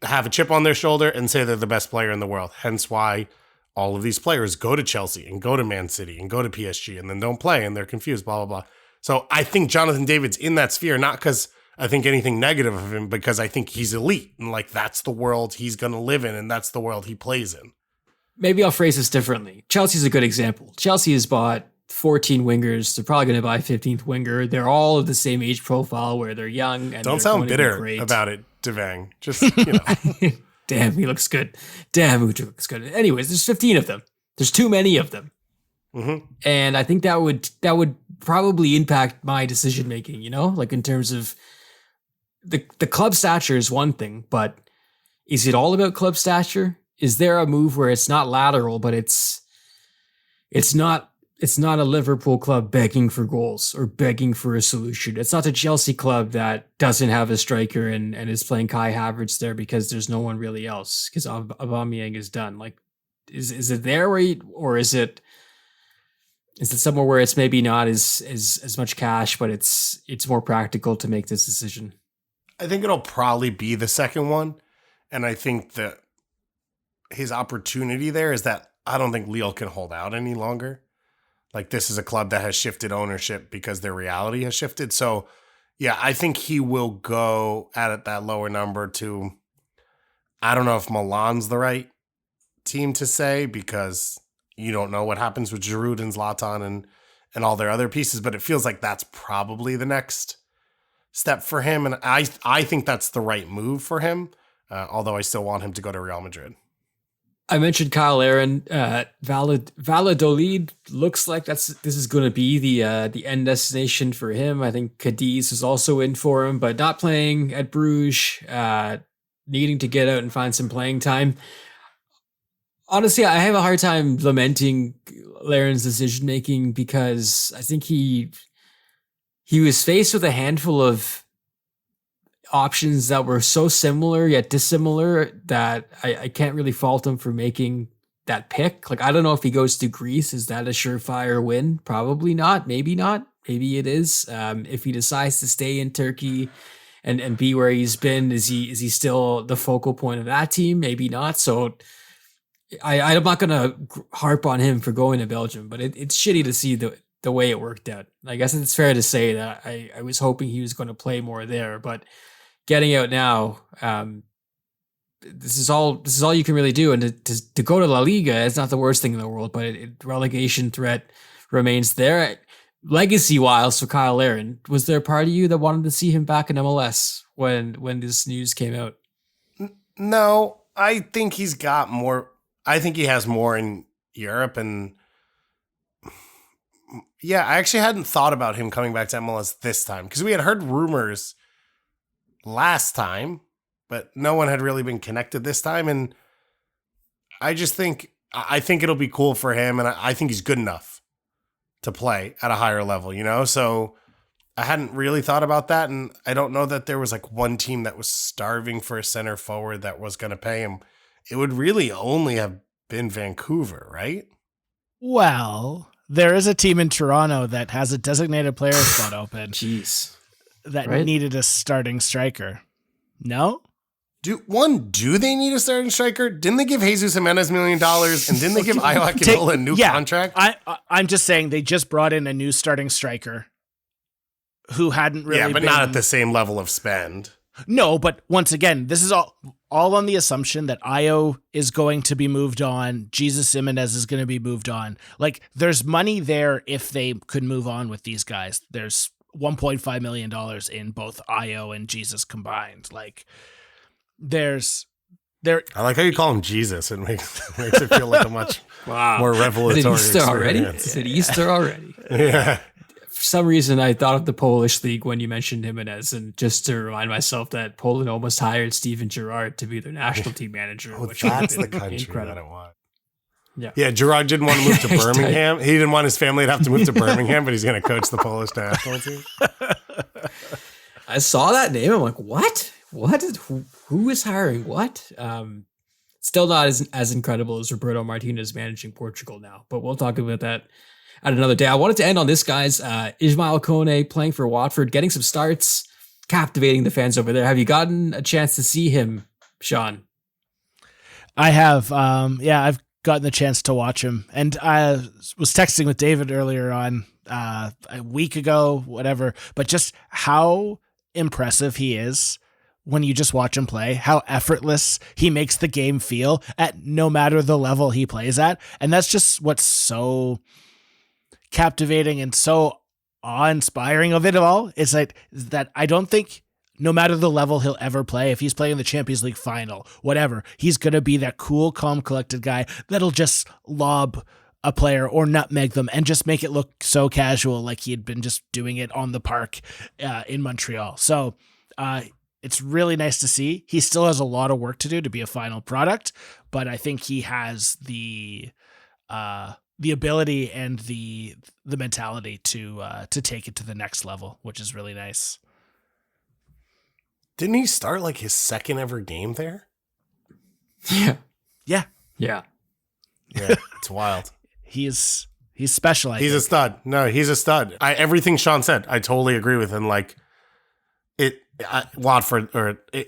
have a chip on their shoulder and say they're the best player in the world. Hence why all of these players go to Chelsea and go to Man City and go to PSG and then don't play and they're confused, blah, blah, blah. So I think Jonathan David's in that sphere, not because I think anything negative of him, because I think he's elite, and like, that's the world he's going to live in, and that's the world he plays in. Maybe I'll phrase this differently. Chelsea's a good example. Chelsea has bought 14 wingers. They're probably going to buy a 15th winger. They're all of the same age profile where they're young. And don't sound bitter about it, Devang. Just, Damn, he looks good. Damn, Ucho looks good. Anyways, there's 15 of them. There's too many of them. Mm-hmm. And I think that would probably impact my decision making, like in terms of the club stature is one thing, but is it all about club stature? Is there a move where it's not lateral, but it's not a Liverpool club begging for goals or begging for a solution? It's not a Chelsea club that doesn't have a striker and is playing Kai Havertz there because there's no one really else, because Aubameyang is done. Like, is it there or is it somewhere where it's maybe not as much cash, but it's more practical to make this decision? I think it'll probably be the second one. And I think that his opportunity there is that I don't think Lille can hold out any longer. like this is a club that has shifted ownership because their reality has shifted. So yeah, I think he will go at that lower number to, I don't know if Milan's the right team to say because you don't know what happens with Giroud and Zlatan and all their other pieces, but it feels like that's probably the next step for him. And I think that's the right move for him, although I still want him to go to Real Madrid. I mentioned Kyle Aaron. Valladolid looks like this is going to be the end destination for him. I think Cadiz is also in for him, but not playing at Bruges, needing to get out and find some playing time. Honestly, I have a hard time lamenting Laren's decision making because I think he was faced with a handful of options that were so similar yet dissimilar that I can't really fault him for making that pick. Like, I don't know if he goes to Greece, is that a surefire win? Probably not. Maybe not. Maybe it is. If he decides to stay in Turkey and be where he's been, is he still the focal point of that team? Maybe not. So I'm not going to harp on him for going to Belgium, but it's shitty to see the way it worked out. I guess it's fair to say that I was hoping he was going to play more there, but getting out now, this is all you can really do. And to go to La Liga, it's not the worst thing in the world, but relegation threat remains there. Legacy-wise for Kyle Larin, was there a part of you that wanted to see him back in MLS when this news came out? No, I think he's got more. I think he has more in Europe. And yeah, I actually hadn't thought about him coming back to MLS this time because we had heard rumors last time, but no one had really been connected this time. And I think it'll be cool for him. And I think he's good enough to play at a higher level, So I hadn't really thought about that. And I don't know that there was like one team that was starving for a center forward that was going to pay him. It would really only have been Vancouver, right? Well, there is a team in Toronto that has a designated player spot open. Jeez. That needed a starting striker. No? Do they need a starting striker? Didn't they give Jesus Jimenez $1 million? And didn't they give Iowa Kinola a new contract? I'm just saying they just brought in a new starting striker who hadn't really but not at the same level of spend. No, but once again, this is all on the assumption that Io is going to be moved on. Jesus Jimenez is going to be moved on. Like, there's money there if they could move on with these guys. There's $1.5 million in both Io and Jesus combined. Like, there. I like how you call him Jesus. It makes it feel like a much more revelatory experience. Is it Easter already? Yeah. For some reason, I thought of the Polish league when you mentioned Jimenez, and just to remind myself that Poland almost hired Steven Gerrard to be their national team manager. Which that's the country incredible. that I want. Yeah, Gerrard didn't want to move to Birmingham. He didn't want his family to have to move to Birmingham, but he's going to coach the Polish national team. I saw that name. I'm like, what? Who is hiring what? Still not as incredible as Roberto Martinez managing Portugal now, but we'll talk about that at another day. I wanted to end on this, guys. Ismail Kone playing for Watford, getting some starts, captivating the fans over there. Have you gotten a chance to see him, Sean? I have. I've gotten the chance to watch him. And I was texting with David earlier on a week ago, whatever, but just how impressive he is when you just watch him play, how effortless he makes the game feel at no matter the level he plays at. And that's just what's so captivating and so awe-inspiring of it all. It's like that I don't think no matter the level he'll ever play, if he's playing the Champions League final, whatever, he's going to be that cool, calm, collected guy that'll just lob a player or nutmeg them and just make it look so casual, like he had been just doing it on the park in Montreal. So it's really nice to see. He still has a lot of work to do to be a final product, but I think he has the ability and the mentality to take it to the next level, which is really nice. Didn't he start like his second ever game there? Yeah. Yeah. Yeah. Yeah. It's wild. He's special. He's a stud. No, he's a stud. Everything Sean said, I totally agree with him. Like Watford,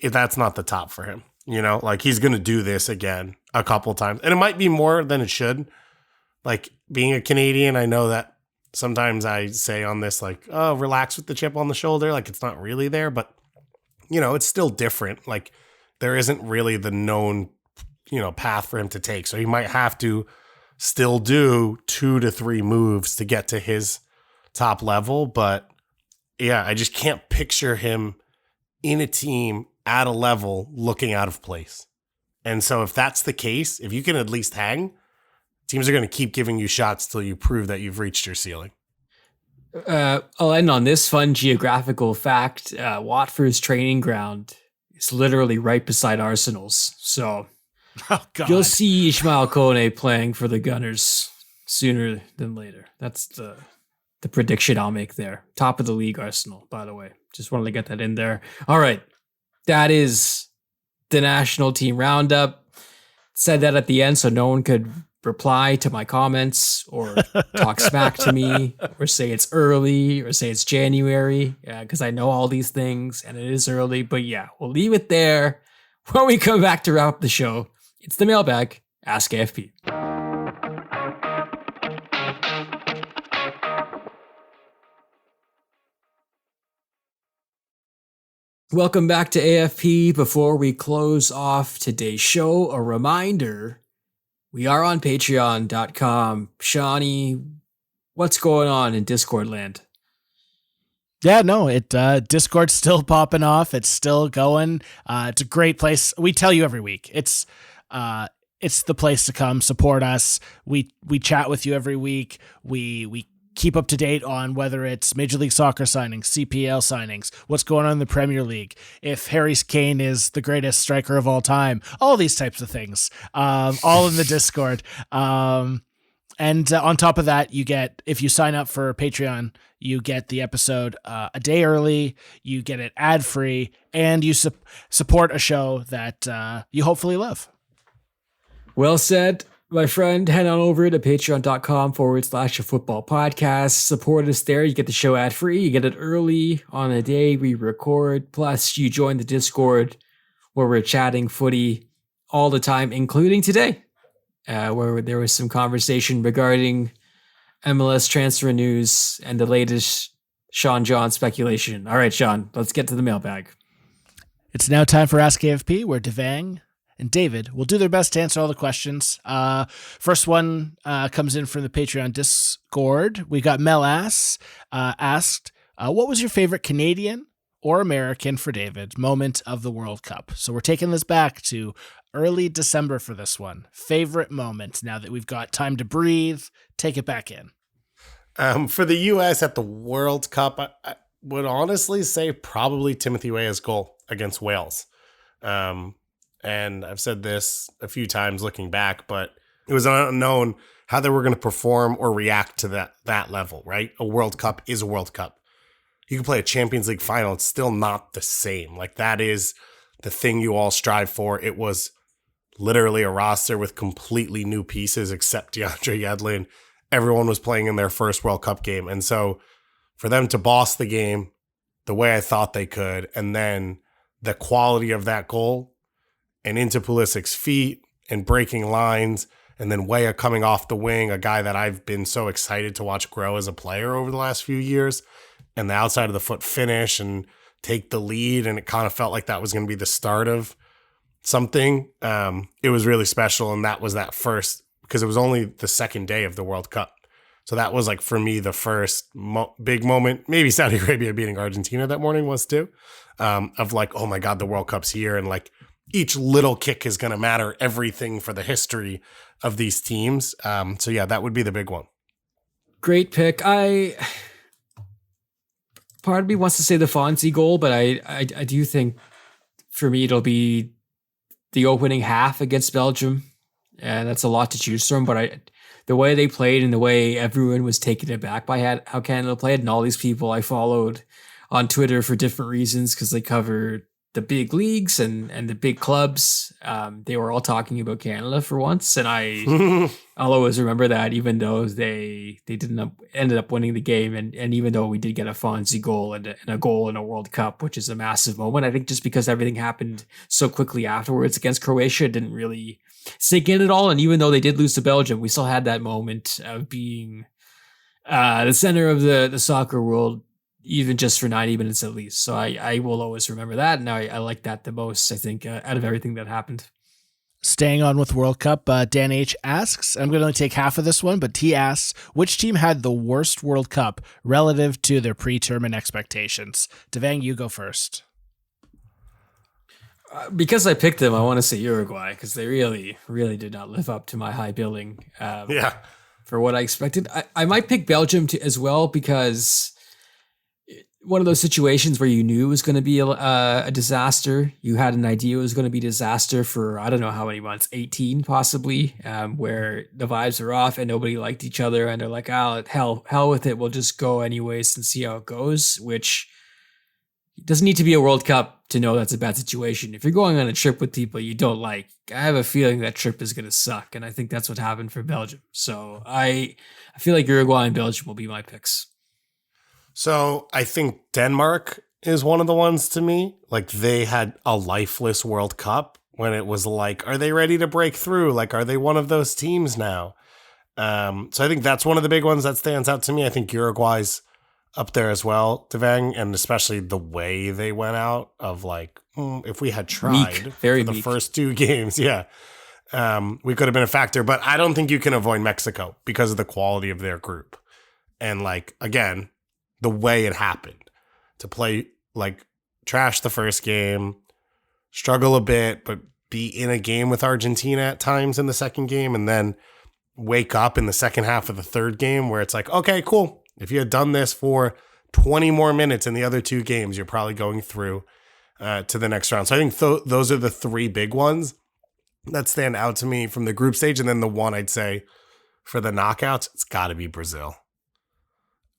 that's not the top for him. Like he's going to do this again a couple times, and it might be more than it should. Like being a Canadian, I know that sometimes I say on this, like, oh, relax with the chip on the shoulder. Like, it's not really there, but, it's still different. Like, there isn't really the known, path for him to take. So he might have to still do 2 to 3 moves to get to his top level. But yeah, I just can't picture him in a team at a level looking out of place. And so if that's the case, if you can at least hang, teams are going to keep giving you shots till you prove that you've reached your ceiling. I'll end on this fun geographical fact. Watford's training ground is literally right beside Arsenal's. So you'll see Ismail Kone playing for the Gunners sooner than later. That's the prediction I'll make there. Top of the league, Arsenal, by the way. Just wanted to get that in there. All right. That is the national team roundup. Said that at the end so no one could reply to my comments or talk smack to me or say it's early or say it's January, because I know all these things and it is early. But yeah, we'll leave it there. When we come back to wrap up the show, it's the mailbag, Ask AFP. Welcome back to AFP. Before we close off today's show, a reminder, we are on patreon.com. Shawnee, what's going on in Discord land? Yeah, no, Discord's still popping off. It's still going. It's a great place. We tell you every week. It's the place to come support us. We chat with you every week. We keep up to date on whether it's Major League Soccer signings, CPL signings, what's going on in the Premier League, if Harry Kane is the greatest striker of all time, all these types of things, all in the Discord. And on top of that, you get, if you sign up for Patreon, you get the episode a day early, you get it ad-free, and you support a show that you hopefully love. Well said, my friend. Head on over to patreon.com/football podcast. Support us there. You get the show ad-free. You get it early on the day we record. Plus, you join the Discord where we're chatting footy all the time, including today, where there was some conversation regarding MLS transfer news and the latest Sean John speculation. All right, Sean, let's get to the mailbag. It's now time for Ask AFP, where Devang and David will do their best to answer all the questions. First one comes in from the Patreon Discord. We got Mel asked, what was your favorite Canadian or American for David moment of the World Cup? So we're taking this back to early December for this one. Favorite moment now that we've got time to breathe. Take it back in. For the U.S. at the World Cup, I would honestly say probably Timothy Weah's goal against Wales. And I've said this a few times looking back, but it was unknown how they were going to perform or react to that level, right? A World Cup is a World Cup. You can play a Champions League final. It's still not the same. Like, that is the thing you all strive for. It was literally a roster with completely new pieces except DeAndre Yedlin. Everyone was playing in their first World Cup game. And so for them to boss the game the way I thought they could, and then the quality of that goal and into Pulisic's feet and breaking lines, and then Weah coming off the wing, a guy that I've been so excited to watch grow as a player over the last few years, and the outside of the foot finish and take the lead. And it kind of felt like that was going to be the start of something. It was really special. And that was that first, because it was only the second day of the World Cup. So that was, like, for me, the first big moment. Maybe Saudi Arabia beating Argentina that morning was too, of like, oh my God, the World Cup's here. And like, each little kick is going to matter, everything for the history of these teams. So yeah, that would be the big one. Great pick. Part of me wants to say the Fonzie goal, but I do think for me it'll be the opening half against Belgium, and that's a lot to choose from. But the way they played and the way everyone was taken aback by how Canada played, and all these people I followed on Twitter for different reasons because they covered the big leagues and the big clubs, they were all talking about Canada for once, and I'll always remember that, even though they ended up winning the game, and even though we did get a Fonzie goal and a goal in a World Cup, which is a massive moment. I think just because everything happened so quickly afterwards against Croatia, it didn't really sink in at all. And even though they did lose to Belgium, we still had that moment of being the center of the soccer world, even just for 90 minutes at least. So I will always remember that. And I like that the most, I think, out of everything that happened. Staying on with World Cup, Dan H asks, I'm going to only take half of this one, but he asks, which team had the worst World Cup relative to their predetermined expectations? Devang, you go first. Because I picked them, I want to say Uruguay because they really, really did not live up to my high billing. For what I expected. I might pick Belgium as well because one of those situations where you knew it was going to be a disaster. You had an idea it was going to be a disaster for I don't know how many months, 18 possibly, where the vibes are off and nobody liked each other and they're like, oh, hell with it. We'll just go anyways and see how it goes, which doesn't need to be a World Cup to know that's a bad situation. If you're going on a trip with people you don't like, I have a feeling that trip is going to suck. And I think that's what happened for Belgium. So I feel like Uruguay and Belgium will be my picks. So I think Denmark is one of the ones to me. Like they had a lifeless World Cup when it was like, are they ready to break through? Like, are they one of those teams now? So I think that's one of the big ones that stands out to me. I think Uruguay's up there as well, Devang, and especially the way they went out of like, if we had tried for the first two games, we could have been a factor. But I don't think you can avoid Mexico because of the quality of their group. And like, again, the way it happened to play like trash the first game, struggle a bit, but be in a game with Argentina at times in the second game, and then wake up in the second half of the third game where it's like, okay, cool. If you had done this for 20 more minutes in the other two games, you're probably going through to the next round. So I think those are the three big ones that stand out to me from the group stage. And then the one I'd say for the knockouts, it's got to be Brazil.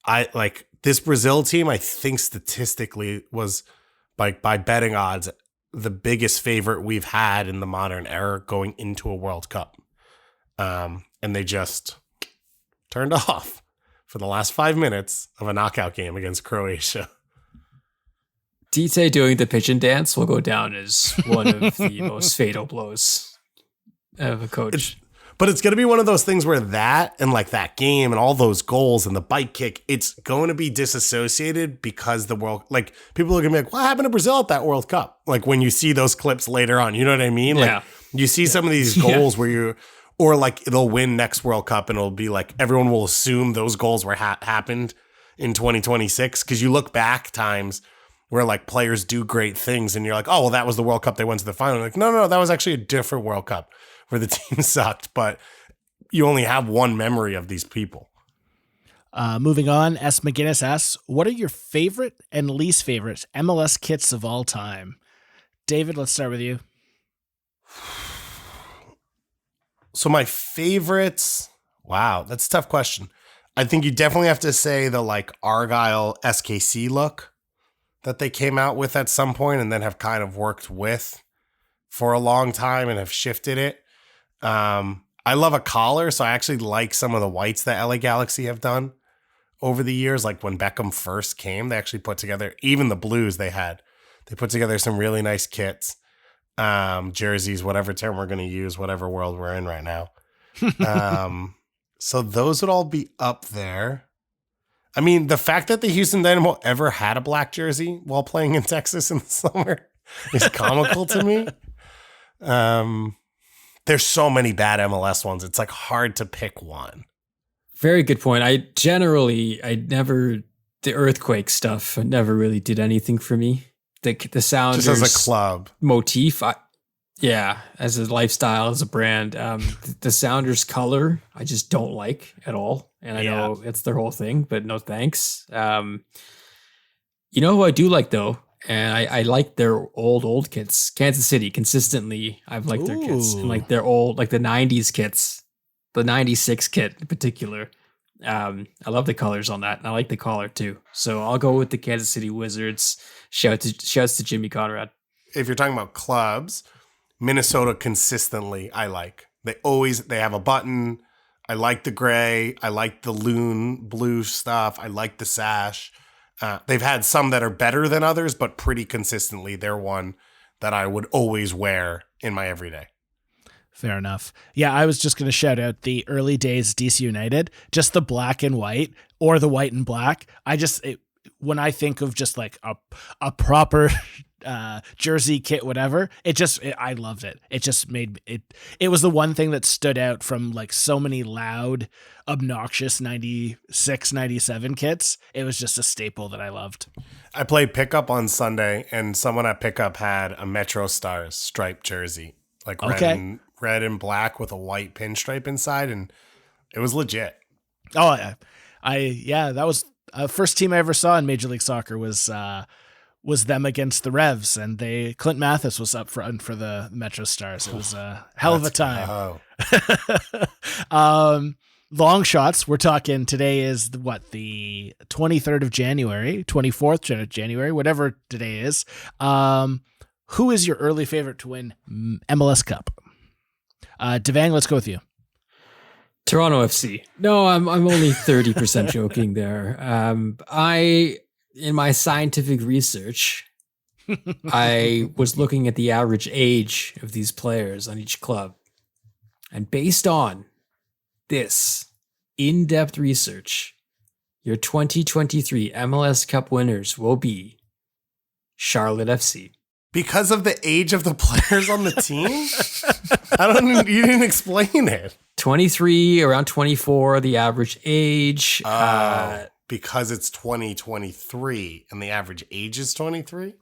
I like this Brazil team, I think statistically was by betting odds, the biggest favorite we've had in the modern era going into a World Cup. And they just turned off for the last 5 minutes of a knockout game against Croatia. Tite doing the pigeon dance will go down as one of the most fatal blows of a coach. But it's going to be one of those things where that and like that game and all those goals and the bike kick, it's going to be disassociated because the world, like people are going to be like, what happened to Brazil at that World Cup? Like when you see those clips later on, you know what I mean? Like you see some of these goals where you're, or like they'll win next World Cup and it'll be like, everyone will assume those goals were happened in 2026. Cause you look back times where like players do great things and you're like, oh, well, that was the World Cup. They went to the final. Like, no, that was actually a different World Cup where the team sucked, but you only have one memory of these people. Moving on, S. McGinnis asks, what are your favorite and least favorite MLS kits of all time? David, let's start with you. So my favorites, wow, that's a tough question. I think you definitely have to say the like Argyle SKC look that they came out with at some point and then have kind of worked with for a long time and have shifted it. I love a collar, so I actually like some of the whites that LA Galaxy have done over the years. Like when Beckham first came, they actually put together, even the blues they put together some really nice kits, jerseys, whatever term we're going to use, whatever world we're in right now. So those would all be up there. I mean, the fact that the Houston Dynamo ever had a black jersey while playing in Texas in the summer is comical to me. There's so many bad MLS ones. It's like hard to pick one. Very good point. The earthquake stuff never really did anything for me. The Sounders just as a club motif. As a lifestyle, as a brand, the Sounders color, I just don't like at all. And I know it's their whole thing, but no thanks. You know who I do like though? And I like their old kits. Kansas City, consistently, I've liked their kits. And like their old, like the 90s kits, the 96 kit in particular. I love the colors on that. And I like the collar too. So I'll go with the Kansas City Wizards. Shouts to Jimmy Conrad. If you're talking about clubs, Minnesota consistently, I like. They have a button. I like the gray. I like the loon blue stuff. I like the sash. They've had some that are better than others, but pretty consistently, they're one that I would always wear in my everyday. Fair enough. Yeah, I was just going to shout out the early days DC United, just the black and white or the white and black. When I think of just like a proper jersey kit, whatever, I loved it. It just made it. It was the one thing that stood out from like so many loud, obnoxious 96, 97 kits. It was just a staple that I loved. I played pickup on Sunday, and someone at pickup had a Metro Stars striped jersey, like red and black with a white pinstripe inside, and it was legit. Oh, yeah, that was first team I ever saw in Major League Soccer was them against the Revs, and Clint Mathis was up front for the Metro Stars. It was a hell of a time. Long shots. We're talking today is the 23rd of January, 24th of January, whatever today is. Who is your early favorite to win MLS Cup? Devang, let's go with you. Toronto FC. No, I'm only 30% joking there. In my scientific research, I was looking at the average age of these players on each club. And based on this in-depth research, your 2023 MLS Cup winners will be Charlotte FC. Because of the age of the players on the team? You didn't explain it. 23, around 24, the average age. Because it's 2023 and the average age is 23?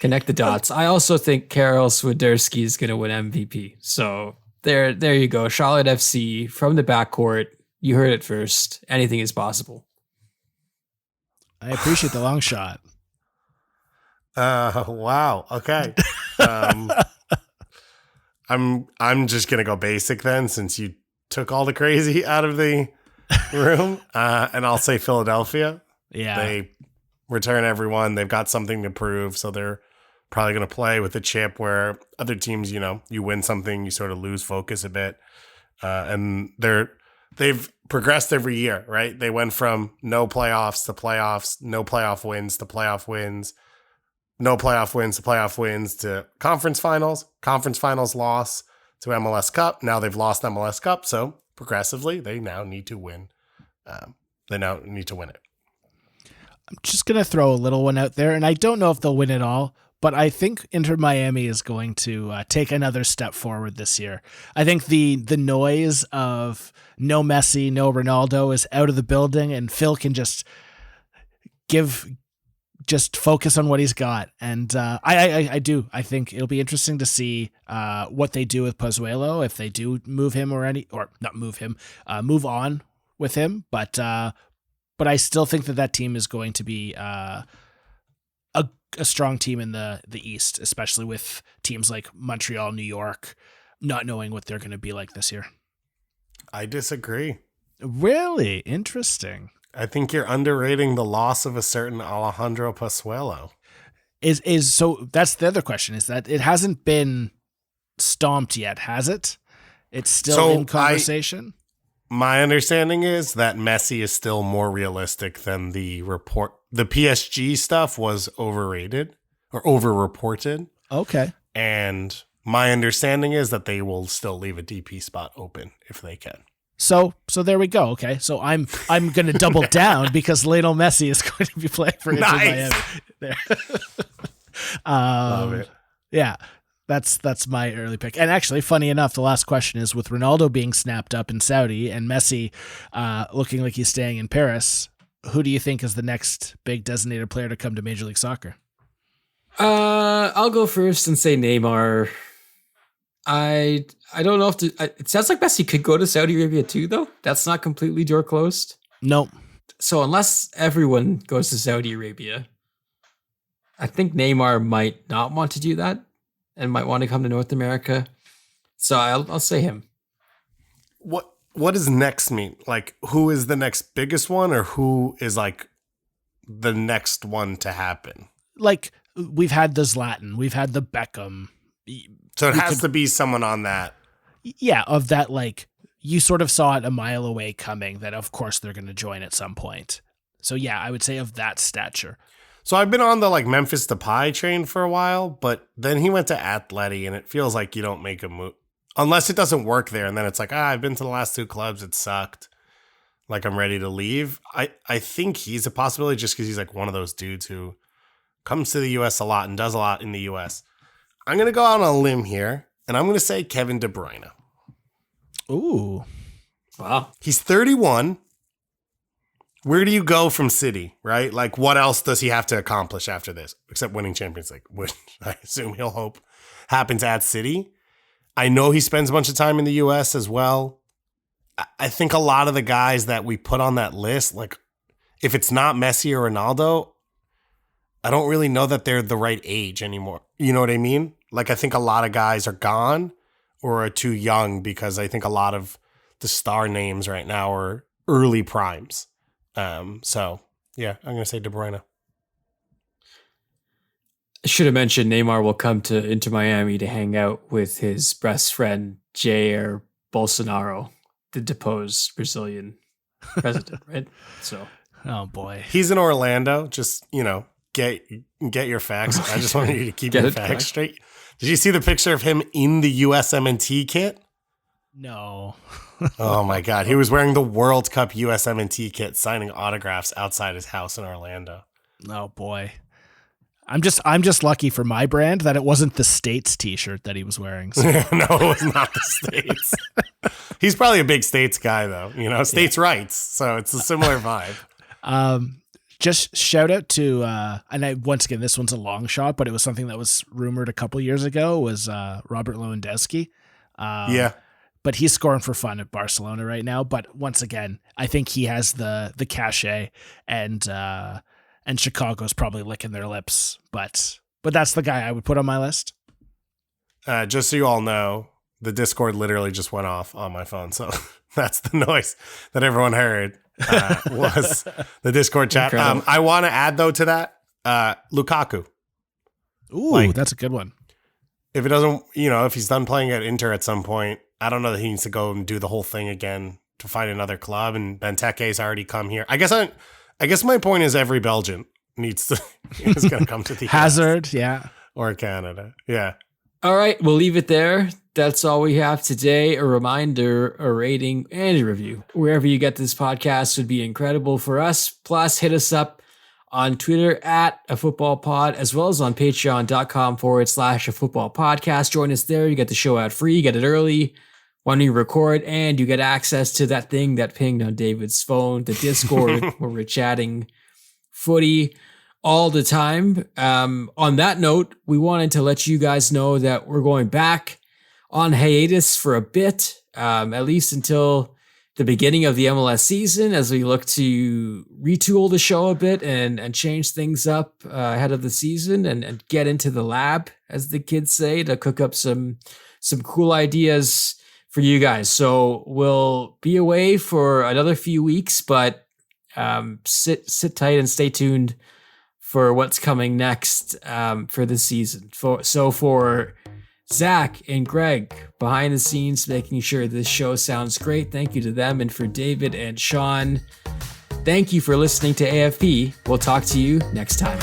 Connect the dots. I also think Karol Swiderski is going to win MVP. So there you go. Charlotte FC from the backcourt. You heard it first. Anything is possible. I appreciate the long shot. Wow. Okay. I'm just gonna go basic then, since you took all the crazy out of the room. And I'll say Philadelphia. Yeah. They return everyone. They've got something to prove, so they're probably gonna play with a chip where other teams, you win something, you sort of lose focus a bit. And they've progressed every year, right? They went from no playoffs to playoffs, no playoff wins to playoff wins. No playoff wins to playoff wins to conference finals loss to MLS Cup. Now they've lost MLS Cup, so progressively they now need to win. They now need to win it. I'm just going to throw a little one out there, and I don't know if they'll win it all, but I think Inter Miami is going to take another step forward this year. I think the noise of no Messi, no Ronaldo is out of the building, and Phil can just focus on what he's got. And I think it'll be interesting to see what they do with Pozuelo, if they do move on with him. But I still think that team is going to be a strong team in the East, especially with teams like Montreal, New York, not knowing what they're going to be like this year. I disagree. Really? Interesting. I think you're underrating the loss of a certain Alejandro Pozuelo. So that's the other question, is that it hasn't been stomped yet, has it? It's still in conversation? My understanding is that Messi is still more realistic than the report. The PSG stuff was overrated or over-reported. Okay. And my understanding is that they will still leave a DP spot open if they can. So there we go. Okay, so I'm going to double down because Lionel Messi is going to be playing for Inter Miami. There. Love it. Yeah, that's my early pick. And actually, funny enough, the last question is, with Ronaldo being snapped up in Saudi and Messi looking like he's staying in Paris, who do you think is the next big designated player to come to Major League Soccer? I'll go first and say Neymar. I don't know it sounds like Messi could go to Saudi Arabia too, though. That's not completely door closed. Nope. So unless everyone goes to Saudi Arabia, I think Neymar might not want to do that and might want to come to North America. So I'll say him. What does next mean? Like, who is the next biggest one, or who is like the next one to happen? Like, we've had the Zlatan, we've had the Beckham. So it has to be someone on that. Yeah, of that, like, you sort of saw it a mile away coming, that of course they're going to join at some point. So yeah, I would say of that stature. So I've been on the like Memphis Depay train for a while, but then he went to Atleti, and it feels like you don't make a move unless it doesn't work there. And then it's like, I've been to the last 2 clubs. It sucked. Like I'm ready to leave. I think he's a possibility just because he's like one of those dudes who comes to the U.S. a lot and does a lot in the U.S. I'm going to go out on a limb here, and I'm going to say Kevin De Bruyne. Ooh. Wow. He's 31. Where do you go from City, right? Like, what else does he have to accomplish after this? Except winning Champions League, which I assume he'll hope happens at City. I know he spends a bunch of time in the U.S. as well. I think a lot of the guys that we put on that list, like, if it's not Messi or Ronaldo, I don't really know that they're the right age anymore. You know what I mean? Like, I think a lot of guys are gone or are too young because I think a lot of the star names right now are early primes. So yeah, I'm gonna say De Bruyne. I should have mentioned Neymar will come to Inter Miami to hang out with his best friend Jair Bolsonaro, the deposed Brazilian president, right? So, Oh boy. He's in Orlando. Just, get your facts. I just wanted you to keep your facts straight. Did you see the picture of him in the USMNT kit? No. Oh my God. He was wearing the World Cup USMNT kit, signing autographs outside his house in Orlando. Oh boy. I'm just lucky for my brand that it wasn't the States t-shirt that he was wearing. So. No, it was not the States. He's probably a big States guy though, States rights. So it's a similar vibe. Just shout out to, once again, this one's a long shot, but it was something that was rumored a couple years ago was Robert Lewandowski. Yeah. But he's scoring for fun at Barcelona right now. But once again, I think he has the cachet, and Chicago's probably licking their lips. But that's the guy I would put on my list. Just so you all know, the Discord literally just went off on my phone. So that's the noise that everyone heard was the Discord chat. I want to add, though, to that, Lukaku. Ooh, that's a good one. If it doesn't, if he's done playing at Inter at some point, I don't know that he needs to go and do the whole thing again to find another club. And Benteke's already come here. I guess my point is every Belgian is going to come to the Hazard, yeah, or Canada, yeah. All right, we'll leave it there. That's all we have today. A reminder, a rating, and a review wherever you get this podcast would be incredible for us. Plus, hit us up on Twitter at @afootballpod, as well as on patreon.com/afootballpodcast. Join us there. You get the show out free. You get it early when we record, and you get access to that thing that pinged on David's phone, the Discord, where we're chatting footy all the time. On that note, we wanted to let you guys know that we're going back on hiatus for a bit, at least until the beginning of the MLS season, as we look to retool the show a bit and change things up ahead of the season and get into the lab, as the kids say, to cook up some cool ideas for you guys. So we'll be away for another few weeks, but sit tight and stay tuned for what's coming next for the season. For Zach and Greg behind the scenes, making sure this show sounds great, thank you to them. And for David and Sean, thank you for listening to AFP. We'll talk to you next time.